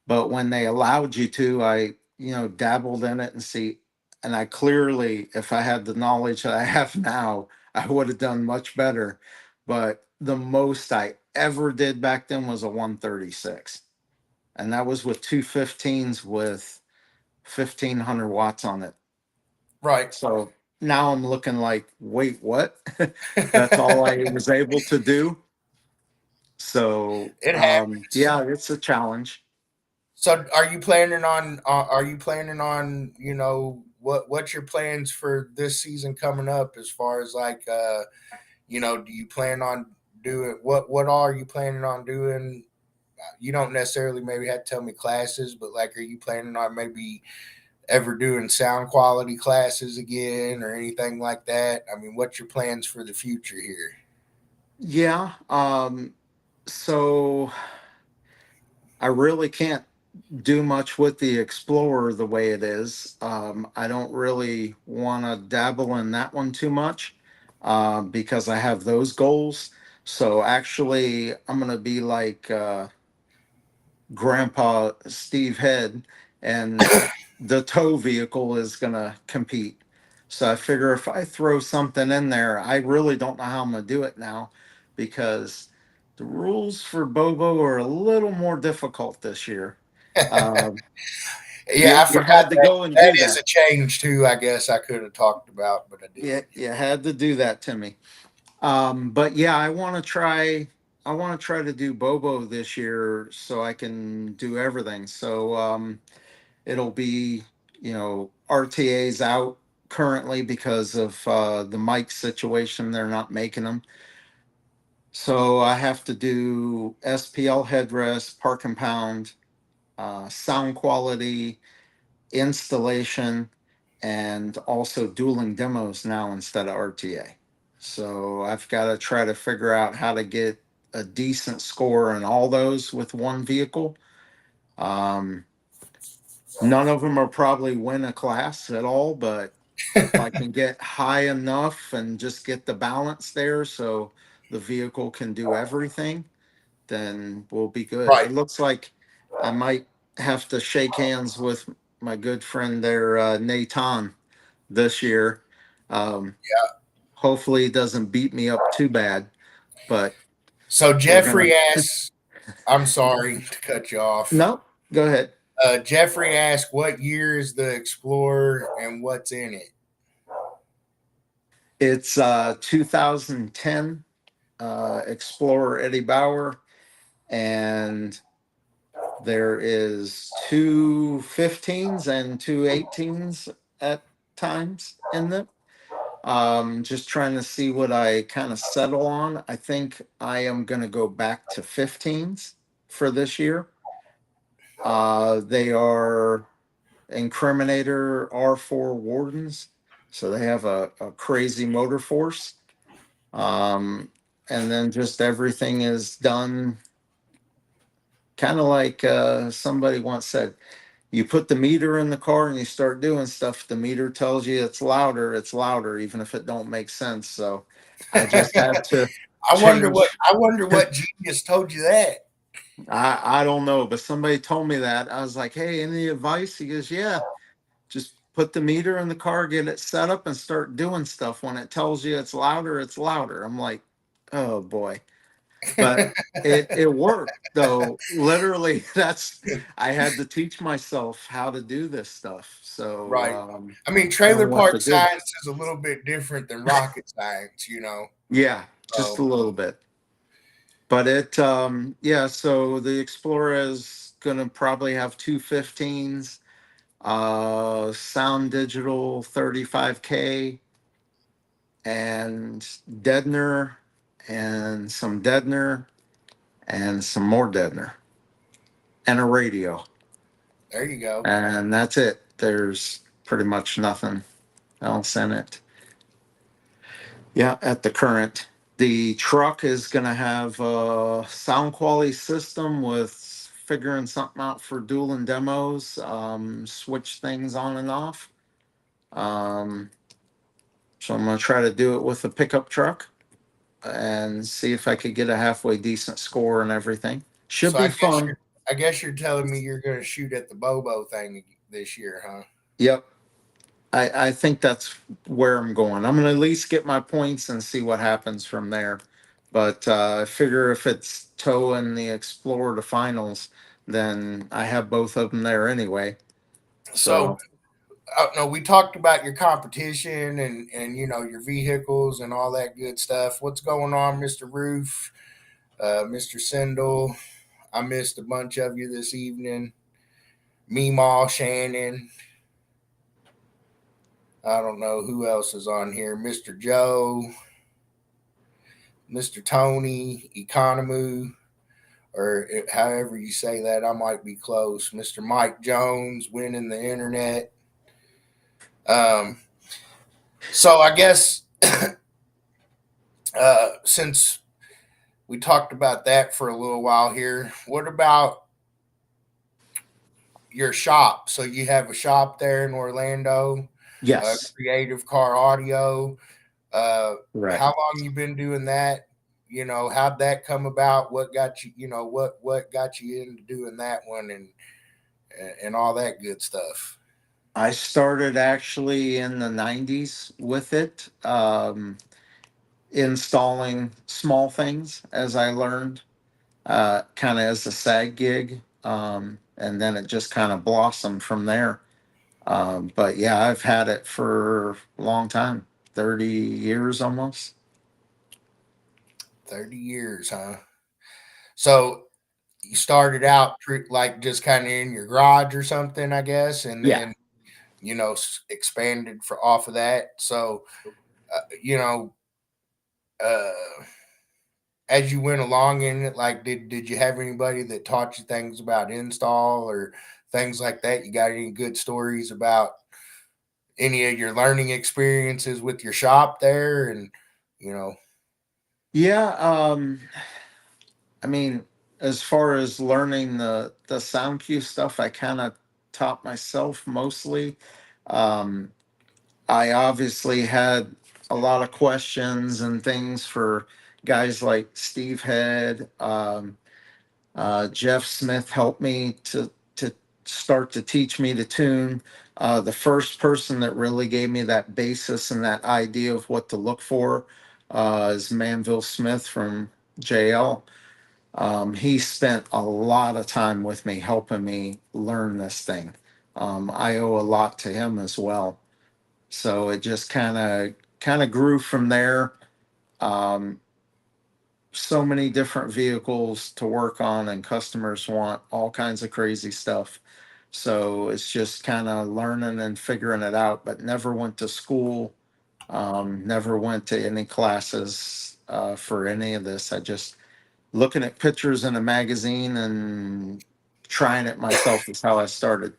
but when they allowed you to, I dabbled in it and see. And I clearly, if I had the knowledge that I have now, I would have done much better. But the most I ever did back then was a 136, and that was with two 15s with 1,500 watts on it. Right. So now I'm looking like, wait, what? That's all I was able to do. So It happens. yeah, it's a challenge. So, are you planning on what's your plans for this season coming up as far as like do you plan on doing what all are you planning on doing? You don't necessarily maybe have to tell me classes, but like, are you planning on maybe ever doing sound quality classes again or anything like that? I mean, what's your plans for the future here? Yeah. So I really can't do much with the Explorer the way it is. I don't really want to dabble in that one too much because I have those goals. So actually, I'm going to be like Grandpa Steve Head, and the tow vehicle is going to compete. So I figure if I throw something in there, I really don't know how I'm going to do it now because the rules for Bobo are a little more difficult this year. Um, Yeah, I you forgot had to that go and that do is that. a change too. I guess I could have talked about, but I Yeah, didn't. you had to do that to me. But yeah, I want to try. I want to try to do Bobo this year so I can do everything. So it'll be, RTA's out currently because of the mic situation. They're not making them. So I have to do SPL headrest, park and pound, sound quality, installation, and also dueling demos now instead of RTA. So I've got to try to figure out how to get a decent score in all those with one vehicle. Um, None of them will probably win a class at all, but if I can get high enough and just get the balance there so the vehicle can do everything, then we'll be good. Right. It looks like I might have to shake hands with my good friend there, Nathan, this year. Um, Hopefully, he doesn't beat me up too bad, but So we're gonna. Jeffrey asks, I'm sorry to cut you off. No, go ahead. Jeffrey asked, what year is the Explorer and what's in it? It's 2010 Explorer Eddie Bauer, and there is two 15s and two 18s at times in them. Just trying to see what I kind of settle on. I think I am going to go back to 15s for this year. They are Incriminator R4 Wardens, so they have a crazy motor force. Um, and then just everything is done kind of like somebody once said, you put the meter in the car and you start doing stuff, the meter tells you it's louder, even if it don't make sense. So I just had to change. I wonder what genius told you that. I don't know, but somebody told me that. I was like, hey, any advice? He goes, yeah, just put the meter in the car, get it set up, and start doing stuff. When it tells you it's louder, it's louder. I'm like, oh boy. But it worked though. Literally, that's I had to teach myself how to do this stuff. So Right. I mean, I trailer know what park to do. science is a little bit different than rocket science, you know. Yeah, just a So, little bit. But yeah, so the Explorer is gonna probably have two 15s, sound digital 35K, and Deadener, and some Deadener, and some more Deadener, and a radio. there you go. And that's it. There's pretty much nothing else in it. Yeah, at the current. The truck is going to have a sound quality system with figuring something out for dueling demos, switch things on and off. Um, so I'm going to try to do it with a pickup truck and see if I could get a halfway decent score and everything. Should So be fun. I guess you're telling me you're going to shoot at the Bobo thing this year, huh? Yep. I think that's where I'm going. I'm going to at least get my points and see what happens from there. But I figure if it's Toe and the Explorer to finals, then I have both of them there anyway. So, So, no, we talked about your competition and you know your vehicles and all that good stuff. What's going on, Mister Roof, Mister Sindel? I missed a bunch of you this evening. Meemaw, Shannon. I don't know who else is on here. Mister Joe, Mister Tony, Economu, or however you say that. I might be close. Mister Mike Jones winning the internet. Um, so I guess since we talked about that for a little while here, what about your shop? So you have a shop there in Orlando, Yes, Creative Car Audio. Uh, how correct. long you been doing that? How'd that come about? What got you? What got you into doing that one and all that good stuff. I started actually in the 90s with it, installing small things as I learned, kind of as a side gig. And then it just kind of blossomed from there. But yeah, I've had it for a long time, 30 years almost. 30 years, huh? So you started out like just kind of in your garage or something, I guess, and Yeah. then expanded for off of that. So uh, you know, uh, as you went along in it, like did you have anybody that taught you things about install or things like that? You got any good stories about any of your learning experiences with your shop there? And you know, Yeah. I mean, as far as learning the sound cue stuff, I kind of taught myself mostly. Um, I obviously had a lot of questions and things for guys like Steve Head. Jeff Smith helped me to start to teach me to tune. The first person that really gave me that basis and that idea of what to look for is Manville Smith from JL. He spent a lot of time with me helping me learn this thing. I owe a lot to him as well. So it just kind of grew from there. Um, so many different vehicles to work on, and customers want all kinds of crazy stuff. So it's just kind of learning and figuring it out. But never went to school. Never went to any classes for any of this. I just looking at pictures in a magazine and trying it myself is how I started.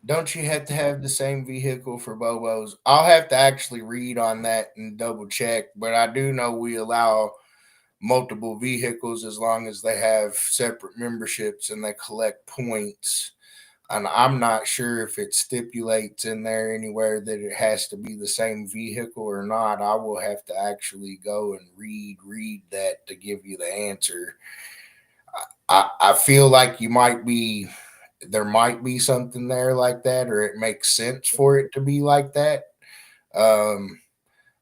don't you have to have the same vehicle for Bobos? I'll have to actually read on that and double check, but I do know we allow multiple vehicles as long as they have separate memberships and they collect points. And I'm not sure if it stipulates in there anywhere that it has to be the same vehicle or not. I will have to actually go and read that to give you the answer. I feel like you might be there might be something there like that, or it makes sense for it to be like that. Um,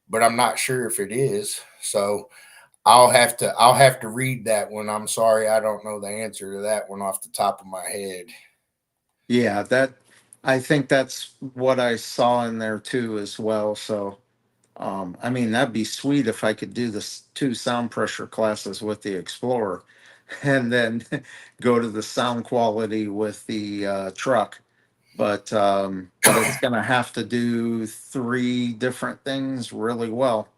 but I'm not sure if it is. So I'll have to read that one. I'm sorry, I don't know the answer to that one off the top of my head. Yeah, that I think that's what I saw in there too as well. So I mean, that'd be sweet if I could do the two sound pressure classes with the Explorer and then go to the sound quality with the truck. But it's going to have to do three different things really well.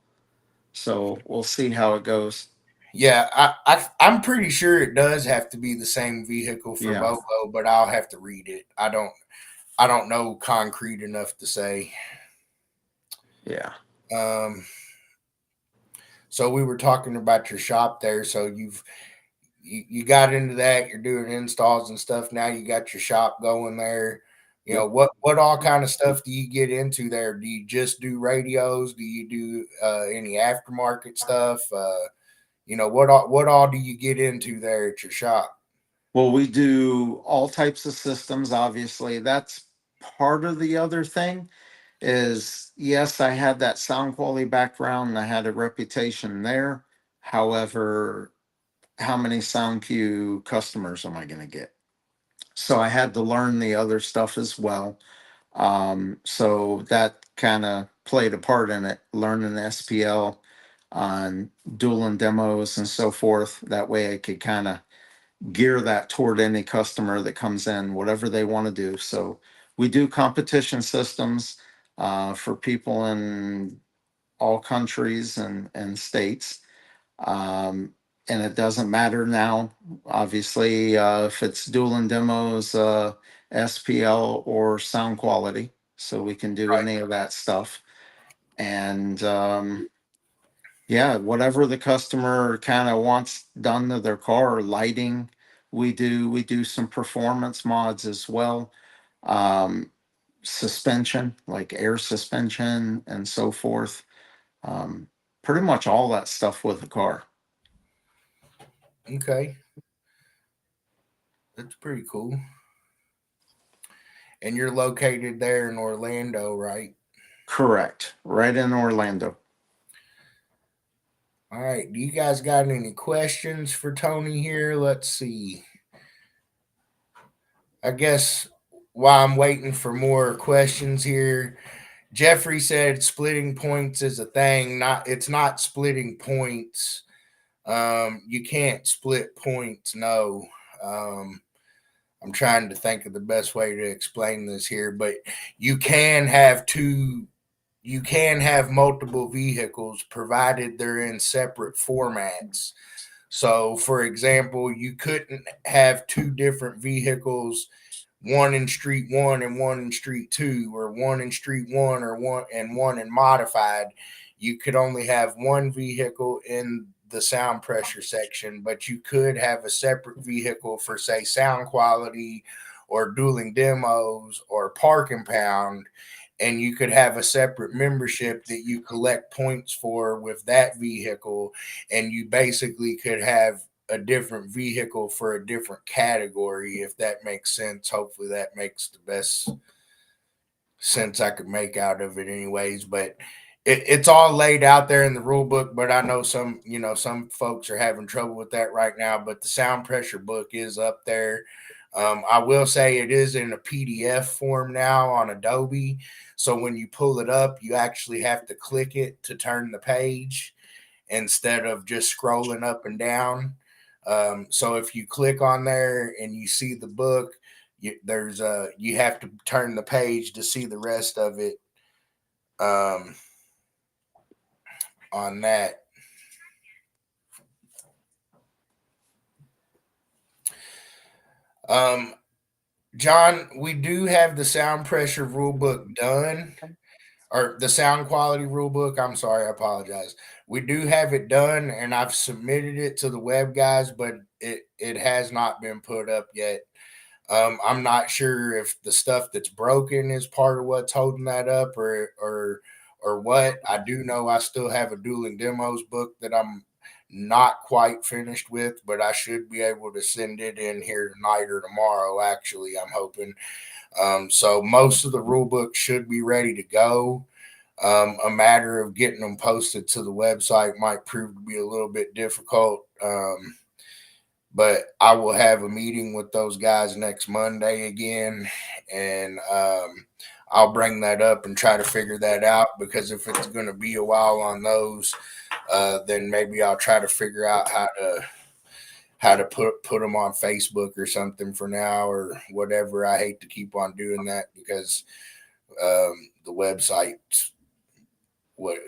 So we'll see how it goes. Yeah, I'm pretty sure it does have to be the same vehicle for Yeah. Bobo, but I'll have to read it. I don't know concrete enough to say. Yeah. Um, so we were talking about your shop there. So you got into that. You're doing installs and stuff. Now you got your shop going there. Yep. What all kind of stuff do you get into there? Do you just do radios? Do you do any aftermarket stuff? What all do you get into there at your shop? Well, we do all types of systems, obviously. That's part of the other thing is yes, I had that sound quality background and I had a reputation there. However, how many sound cue customers am I going to get? So I had to learn the other stuff as well. So that kind of played a part in it, learning SPL on dueling demos and so forth. That way I could kind of gear that toward any customer that comes in, whatever they want to do. So we do competition systems for people in all countries and states. Um, and it doesn't matter now, obviously, if it's dueling demos SPL or sound quality, so we can do Right. any of that stuff. And yeah, whatever the customer kind of wants done to their car, lighting, we do some performance mods as well. Um, Suspension, like air suspension and so forth. Um, Pretty much all that stuff with the car. Okay. That's pretty cool. And you're located there in Orlando, right? Correct. Right in Orlando. All right. Do you guys got any questions for Tony here? Let's see. I guess while I'm waiting for more questions here, Jeffrey said splitting points is a thing. Not it's not splitting points. You can't split points. No. Um, I'm trying to think of the best way to explain this here, but you can have two. You can have multiple vehicles provided they're in separate formats. So, for example, you couldn't have two different vehicles, one in Street One and one in Street Two, or one in Street One or one in Modified. You could only have one vehicle in the sound pressure section, but you could have a separate vehicle for, say, sound quality or dueling demos or park and pound, and you could have a separate membership that you collect points for with that vehicle, and you basically could have a different vehicle for a different category, if that makes sense. Hopefully that makes the best sense I could make out of it anyways. But it's all laid out there in the rule book, but I know some folks are having trouble with that right now. But the sound pressure book is up there. I will say it is in a PDF form now on Adobe. So when you pull it up, you actually have to click it to turn the page instead of just scrolling up and down. So if you click on there and you see the book, you have to turn the page to see the rest of it um, on that. Um, John, we do have the sound pressure rule book done, or the sound quality rule book. I'm sorry, I apologize. We do have it done, and I've submitted it to the web guys, but it has not been put up yet. I'm not sure if the stuff that's broken is part of what's holding that up, or what. I do know I still have a dueling demos book that I'm not quite finished with, but I should be able to send it in here tonight or tomorrow. Actually, I'm hoping. So most of the rule books should be ready to go. A matter of getting them posted to the website might prove to be a little bit difficult. But I will have a meeting with those guys next Monday again, and I'll bring that up and try to figure that out. Because if it's going to be a while on those, then maybe I'll try to figure out how to put them on Facebook or something for now, or whatever. I hate to keep on doing that because the website's what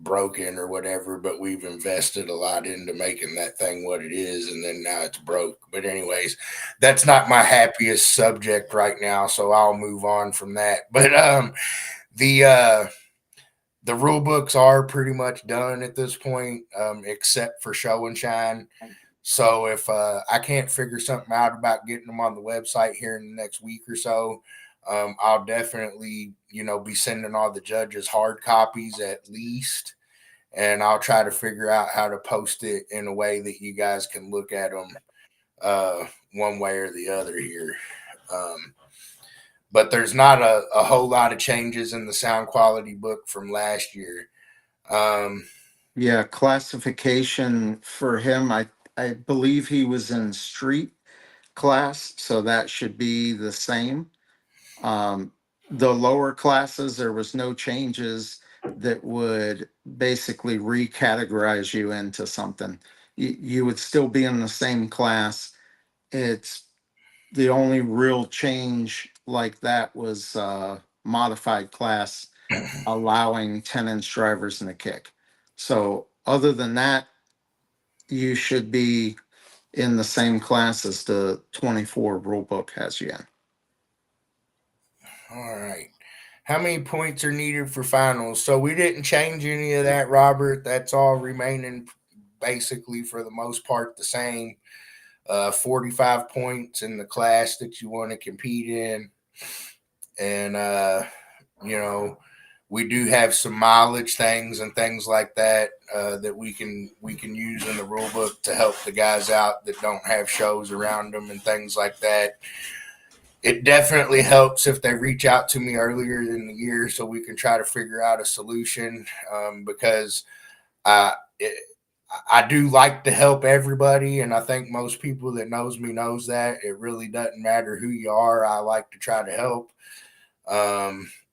broken or whatever, but we've invested a lot into making that thing what it is, and then now it's broke. But anyways, that's not my happiest subject right now, so I'll move on from that. But the the rule books are pretty much done at this point, except for show and shine. So if I can't figure something out about getting them on the website here in the next week or so, I'll definitely be sending all the judges hard copies at least, and I'll try to figure out how to post it in a way that you guys can look at them one way or the other here. Um, but there's not a whole lot of changes in the sound quality book from last year. Um, Yeah, classification for him, I believe he was in street class, so that should be the same. Um, the lower classes, there was no changes that would basically recategorize you into something. You would still be in the same class. It's the only real change like that was modified class allowing 10-inch drivers in a kick. So other than that, you should be in the same class as the 24 rule book has you in. All right. How many points are needed for finals? So we didn't change any of that, Robert. That's all remaining basically for the most part the same. 45 points in the class that you want to compete in. And, you know, we do have some mileage things and things like that that we can use in the rule book to help the guys out that don't have shows around them and things like that. It definitely helps if they reach out to me earlier in the year so we can try to figure out a solution because I it, I do like to help everybody, and I think most people that knows me knows that it really doesn't matter who you are. I like to try to help.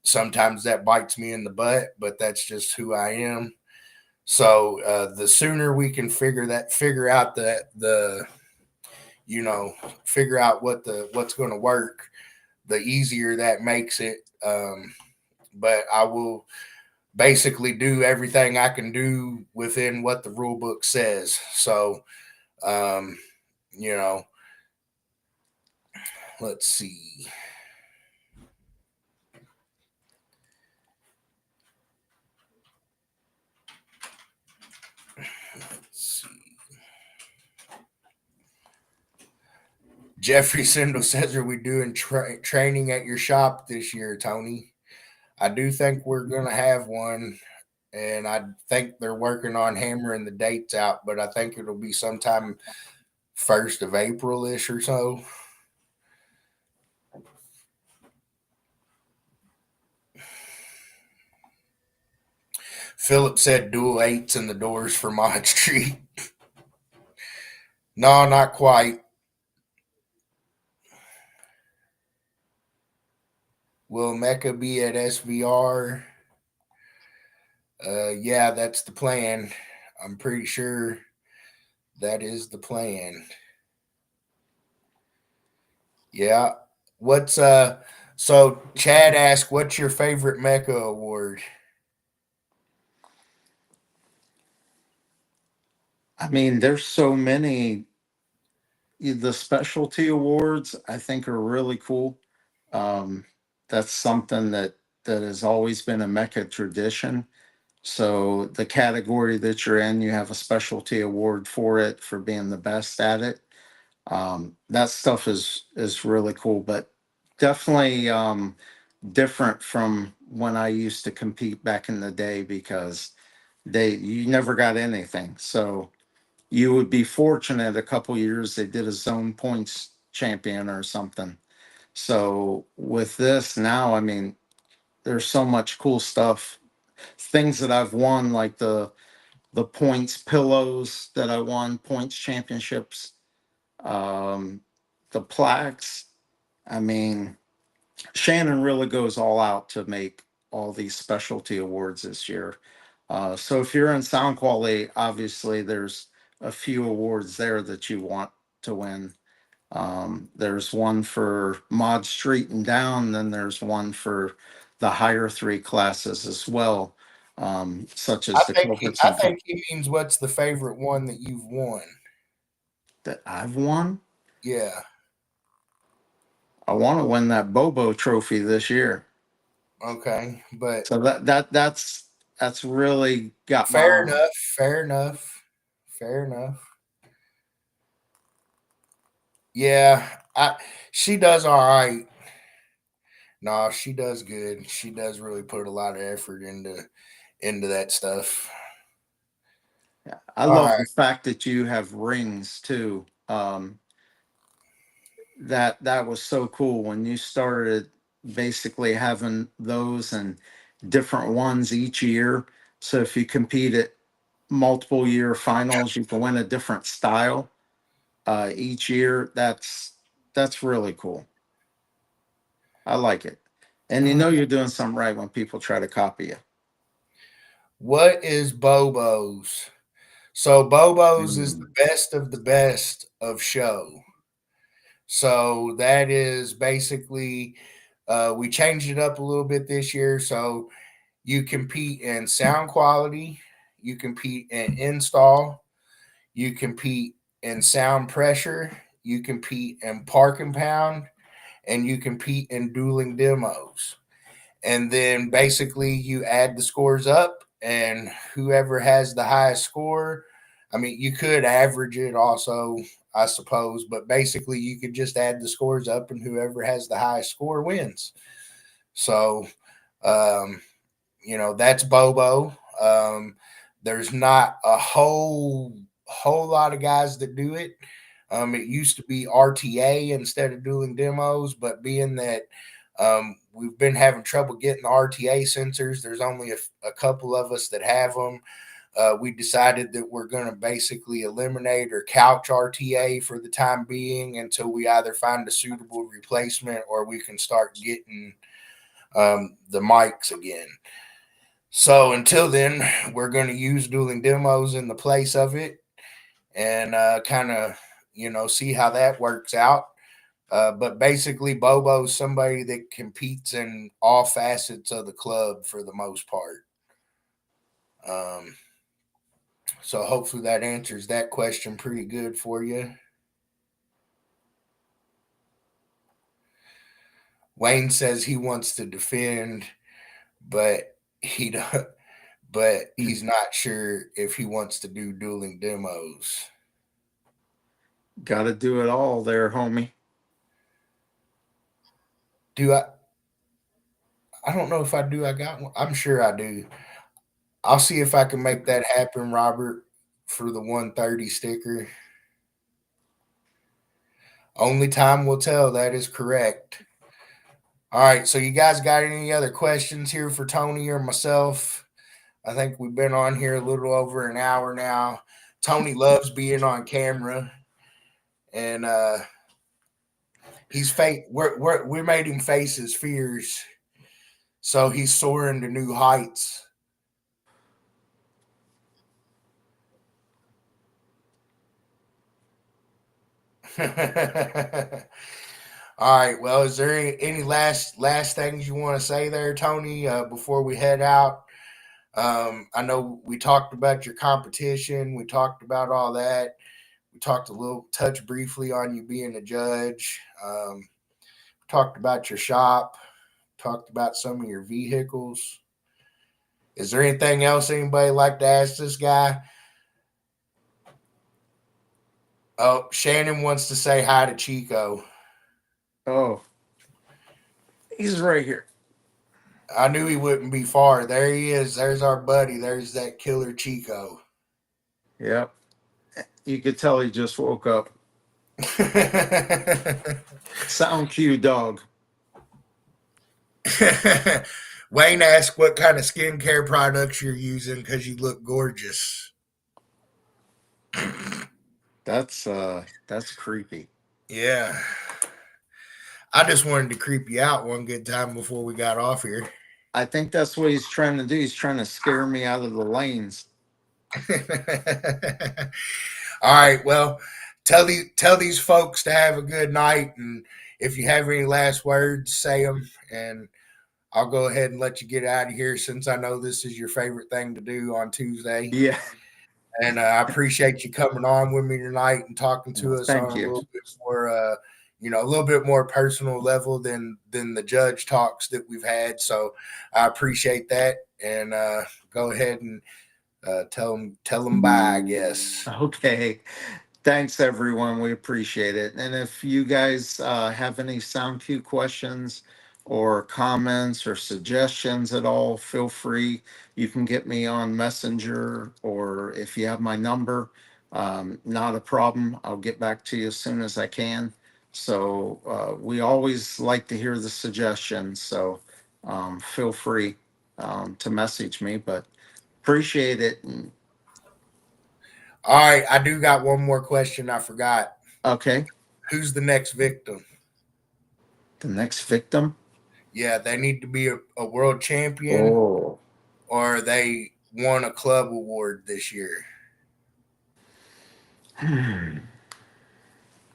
Sometimes that bites me in the butt, but that's just who I am. So the sooner we can figure out the you know figure out what's going to work, the easier that makes it. But I will basically do everything I can do within what the rule book says. So, um, you know, let's see. Let's see. Jeffrey Sindel says, "Are we doing training at your shop this year, Tony?" I do think we're going to have one, and I think they're working on hammering the dates out, but I think it'll be sometime 1st of April ish or so. Philip said dual eights in the doors for Mod Street. No, not quite. Will MECA be at SVR? Yeah, that's the plan. I'm pretty sure that is the plan. Yeah. What's so Chad asked, what's your favorite MECA award? I mean, there's so many. The specialty awards I think are really cool. Um, that's something that has always been a Mecca tradition. So the category that you're in, you have a specialty award for it for being the best at it. That stuff is really cool, but definitely different from when I used to compete back in the day because you never got anything. So you would be fortunate a couple years they did a zone points champion or something. So with this now, I mean, there's so much cool stuff. Things that I've won, like the points pillows that I won, points championships, um, the plaques. I mean, Shannon really goes all out to make all these specialty awards this year. So if you're in sound quality, obviously there's a few awards there that you want to win. There's one for Mod Street and down, then there's one for the higher three classes as well, such I as the think he, Culverts I and think he means what's the favorite one that you've won? that I've won. Yeah. I want to win that Bobo trophy this year. Okay. But So that's really got my fair eye. enough. Fair enough. Fair enough. Yeah. I She does all right. No, she does good. She does really put a lot of effort into that stuff. I All love right. the fact that you have rings too. That was so cool when you started basically having those and different ones each year. So if you compete at multiple year finals, you can win a different style each year. That's really cool. I like it. And you Uh, know you're doing something right when people try to copy you. what is Bobo's? So Bobo's is the Mm. best of the best of show. So that is basically we changed it up a little bit this year. So you compete in sound quality, you compete in install, you compete in sound pressure, you compete in park and pound, and you compete in dueling demos. And then basically you add the scores up, and whoever has the highest score, I mean, you could average it also, I suppose, but basically you could just add the scores up, and whoever has the highest score wins. So, um, that's Bobo. There's not a whole lot of guys that do it. It used to be RTA instead of doing demos, but being that we've been having trouble getting the RTA sensors, there's only a couple of us that have them. We decided that we're going to basically eliminate or couch RTA for the time being until we either find a suitable replacement or we can start getting the mics again. So until then, we're going to use dueling demos in the place of it, and kind of see how that works out. But basically, Bobo's somebody that competes in all facets of the club for the most part. Um, so hopefully that answers that question pretty good for you. Wayne says he wants to defend, but he don't, but he's not sure if he wants to do dueling demos. Got to do it all there, homie. Do I? I don't know if I do. I got one. I'm sure I do. I'll see if I can make that happen, Robert, for the 130 sticker. Only time will tell. That is correct. All right. So, you guys got any other questions here for Tony or myself? I think we've been on here a little over an hour now. Tony loves being on camera, and we made him face his fears, so he's soaring to new heights. All right. Well, is there any last things you want to say there, Tony, before we head out? I know we talked about your competition. We talked about all that. We talked a little, touch briefly on you being a judge. Talked about your shop. Talked about some of your vehicles. Is there anything else anybody like to ask this guy? Oh, Shannon wants to say hi to Chico. Oh, he's right here. I knew he wouldn't be far. There he is. There's our buddy. There's that killer Chico. Yep. You could tell he just woke up. Sound cue, dog. Wayne asked what kind of skincare products you're using because you look gorgeous. That's creepy. Yeah. I just wanted to creep you out one good time before we got off here. I think that's what he's trying to do. He's trying to scare me out of the lanes. All right. Well, tell these folks to have a good night, and if you have any last words, say them, and I'll go ahead and let you get out of here since I know this is your favorite thing to do on Tuesday. Yeah. And I appreciate you coming on with me tonight and talking to Well, us on thank a you. little bit more, a little bit more personal level than the judge talks that we've had. So I appreciate that, and go ahead and tell them bye, I guess. Okay. Thanks, everyone. We appreciate it. And if you guys have any sound cue questions or comments or suggestions at all, feel free. You can get me on Messenger, or if you have my number, not a problem. I'll get back to you as soon as I can. So we always like to hear the suggestions. So feel free to message me, but appreciate it. And, All right, I do got one more question. I forgot. okay. Who's the next victim? The next victim. Yeah, they need to be a world champion, Oh. or they won a club award this year. I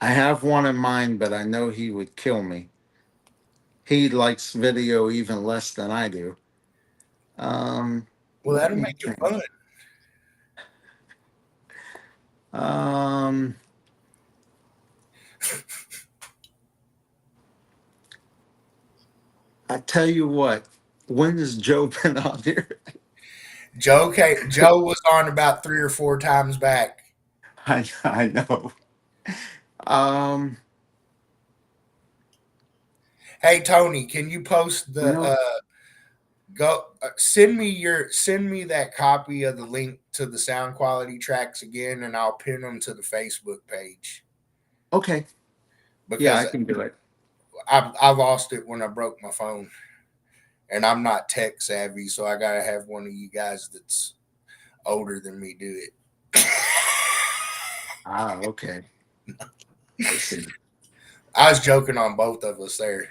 have one in mind, but I know he would kill me. He likes video even less than I do. Well, Let that'll me make it think. fun. Um, I tell you what, when has Joe been on here? Joe was on about 3 or 4 times back. I know. Um, Hey Tony, can you post you the know, go send me that copy of the link to the sound quality tracks again, and I'll pin them to the Facebook page okay. Yeah, because I can do it. I lost it when I broke my phone, and I'm not tech savvy, so I gotta have one of you guys that's older than me do it. Ah, okay. I see. I was joking on both of us there.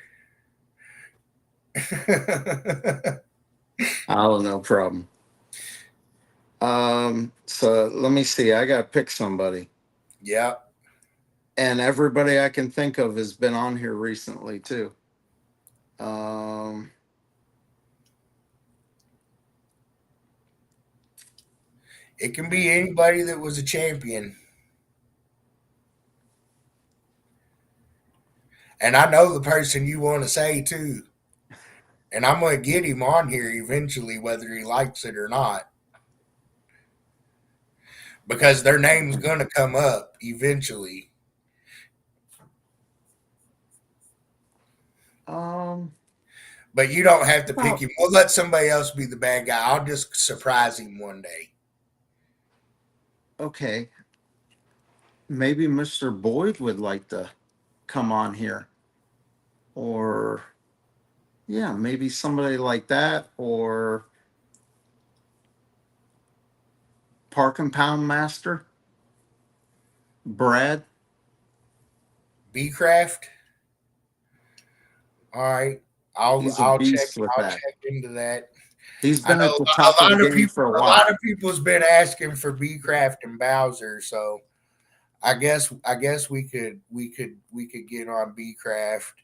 Oh, no problem. So let me see. I gotta pick somebody. Yeah, And everybody I can think of has been on here recently too. Um, it can be anybody that was a champion. And I know the person you want to say too. And I'm going to get him on here eventually, whether he likes it or not, because their name's going to come up eventually. um, But you don't have to pick well, him. We'll let somebody else be the bad guy. I'll just surprise him one day. okay. Maybe Mr. Boyd would like to come on here, or yeah, maybe somebody like that, or Park and Pound Master Brad. B Craft. All right. He's a beast with I'll that. check into that. He's I been know at the top of the game for a a lot while. of people's been asking for B Craft and Bowser, so I guess we could get on B Craft,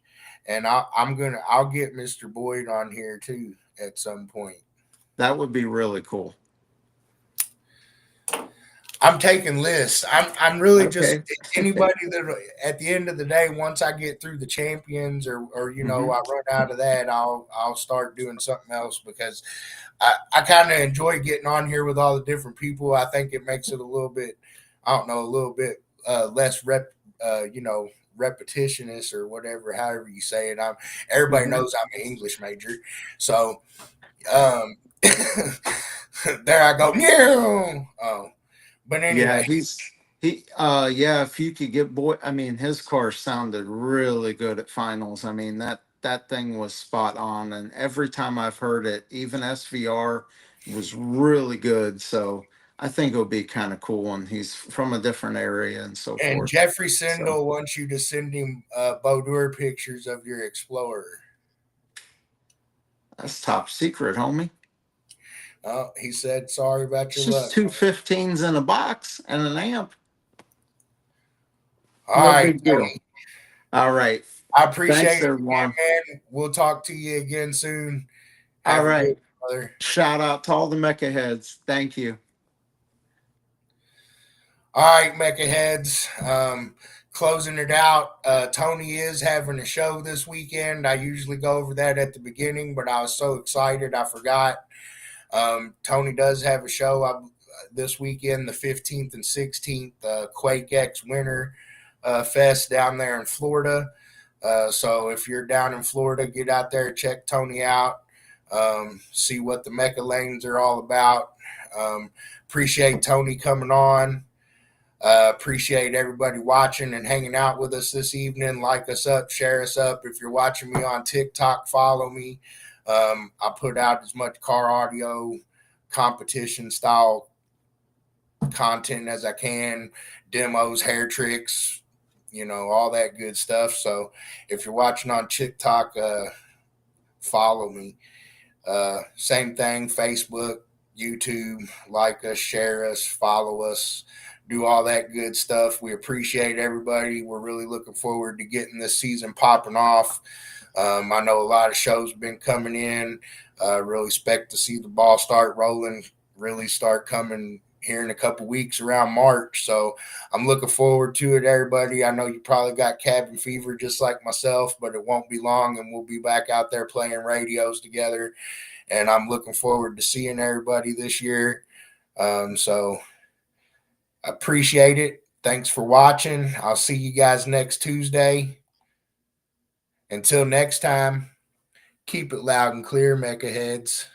and I'll get Mr. Boyd on here too at some point. That would be really cool. I'm taking lists. I'm really just Okay. anybody that at the end of the day, once I get through the champions or Hmm. I run out of that, I'll start doing something else because I kind of enjoy getting on here with all the different people. I think it makes it a little bit, I don't know, a little bit less repetitionist or whatever, however you say it. Everybody Hmm. knows I'm an English major, so um, there I go. Oh, but Yeah, anyway, yeah, if you could get Boyd, I mean, his car sounded really good at finals. I mean, that thing was spot on, and every time I've heard it, even SVR was really good. So I think it would be kind of cool, and he's from a different area and so and forth. Jeffrey So Sindel wants you to send him Boudoir pictures of your Explorer. that's top secret, homie. Oh, he said sorry about It's your just luck. two 15s in a box and an amp. All No right, big deal. Tony. All right. I appreciate Thanks, it everyone. again, man. We'll talk to you again soon. All Have a good right. one, brother. Shout out to all the mecha heads. Thank you. All right, Mecha Heads. Closing it out. Tony is having a show this weekend. I usually go over that at the beginning, but I was so excited I forgot. Tony does have a show this weekend, the 15th and 16th, Quake X Winter Fest down there in Florida. So if you're down in Florida, get out there, check Tony out, see what the Mecha lanes are all about. Appreciate Tony coming on. Appreciate everybody watching and hanging out with us this evening. Like us up, share us up. If you're watching me on TikTok, follow me. I put out as much car audio competition style content as I can, demos, hair tricks, all that good stuff. So if you're watching on TikTok, follow me. Same thing, Facebook, YouTube, like us, share us, follow us, do all that good stuff. We appreciate everybody. We're really looking forward to getting this season popping off. I know a lot of shows have been coming in. Really expect to see the ball start rolling, really start coming here in a couple weeks around March. So I'm looking forward to it, everybody. I know you probably got cabin fever just like myself, but it won't be long and we'll be back out there playing radios together. And I'm looking forward to seeing everybody this year. So I appreciate it. Thanks for watching. I'll see you guys next Tuesday. Until next time, keep it loud and clear, Mecha heads.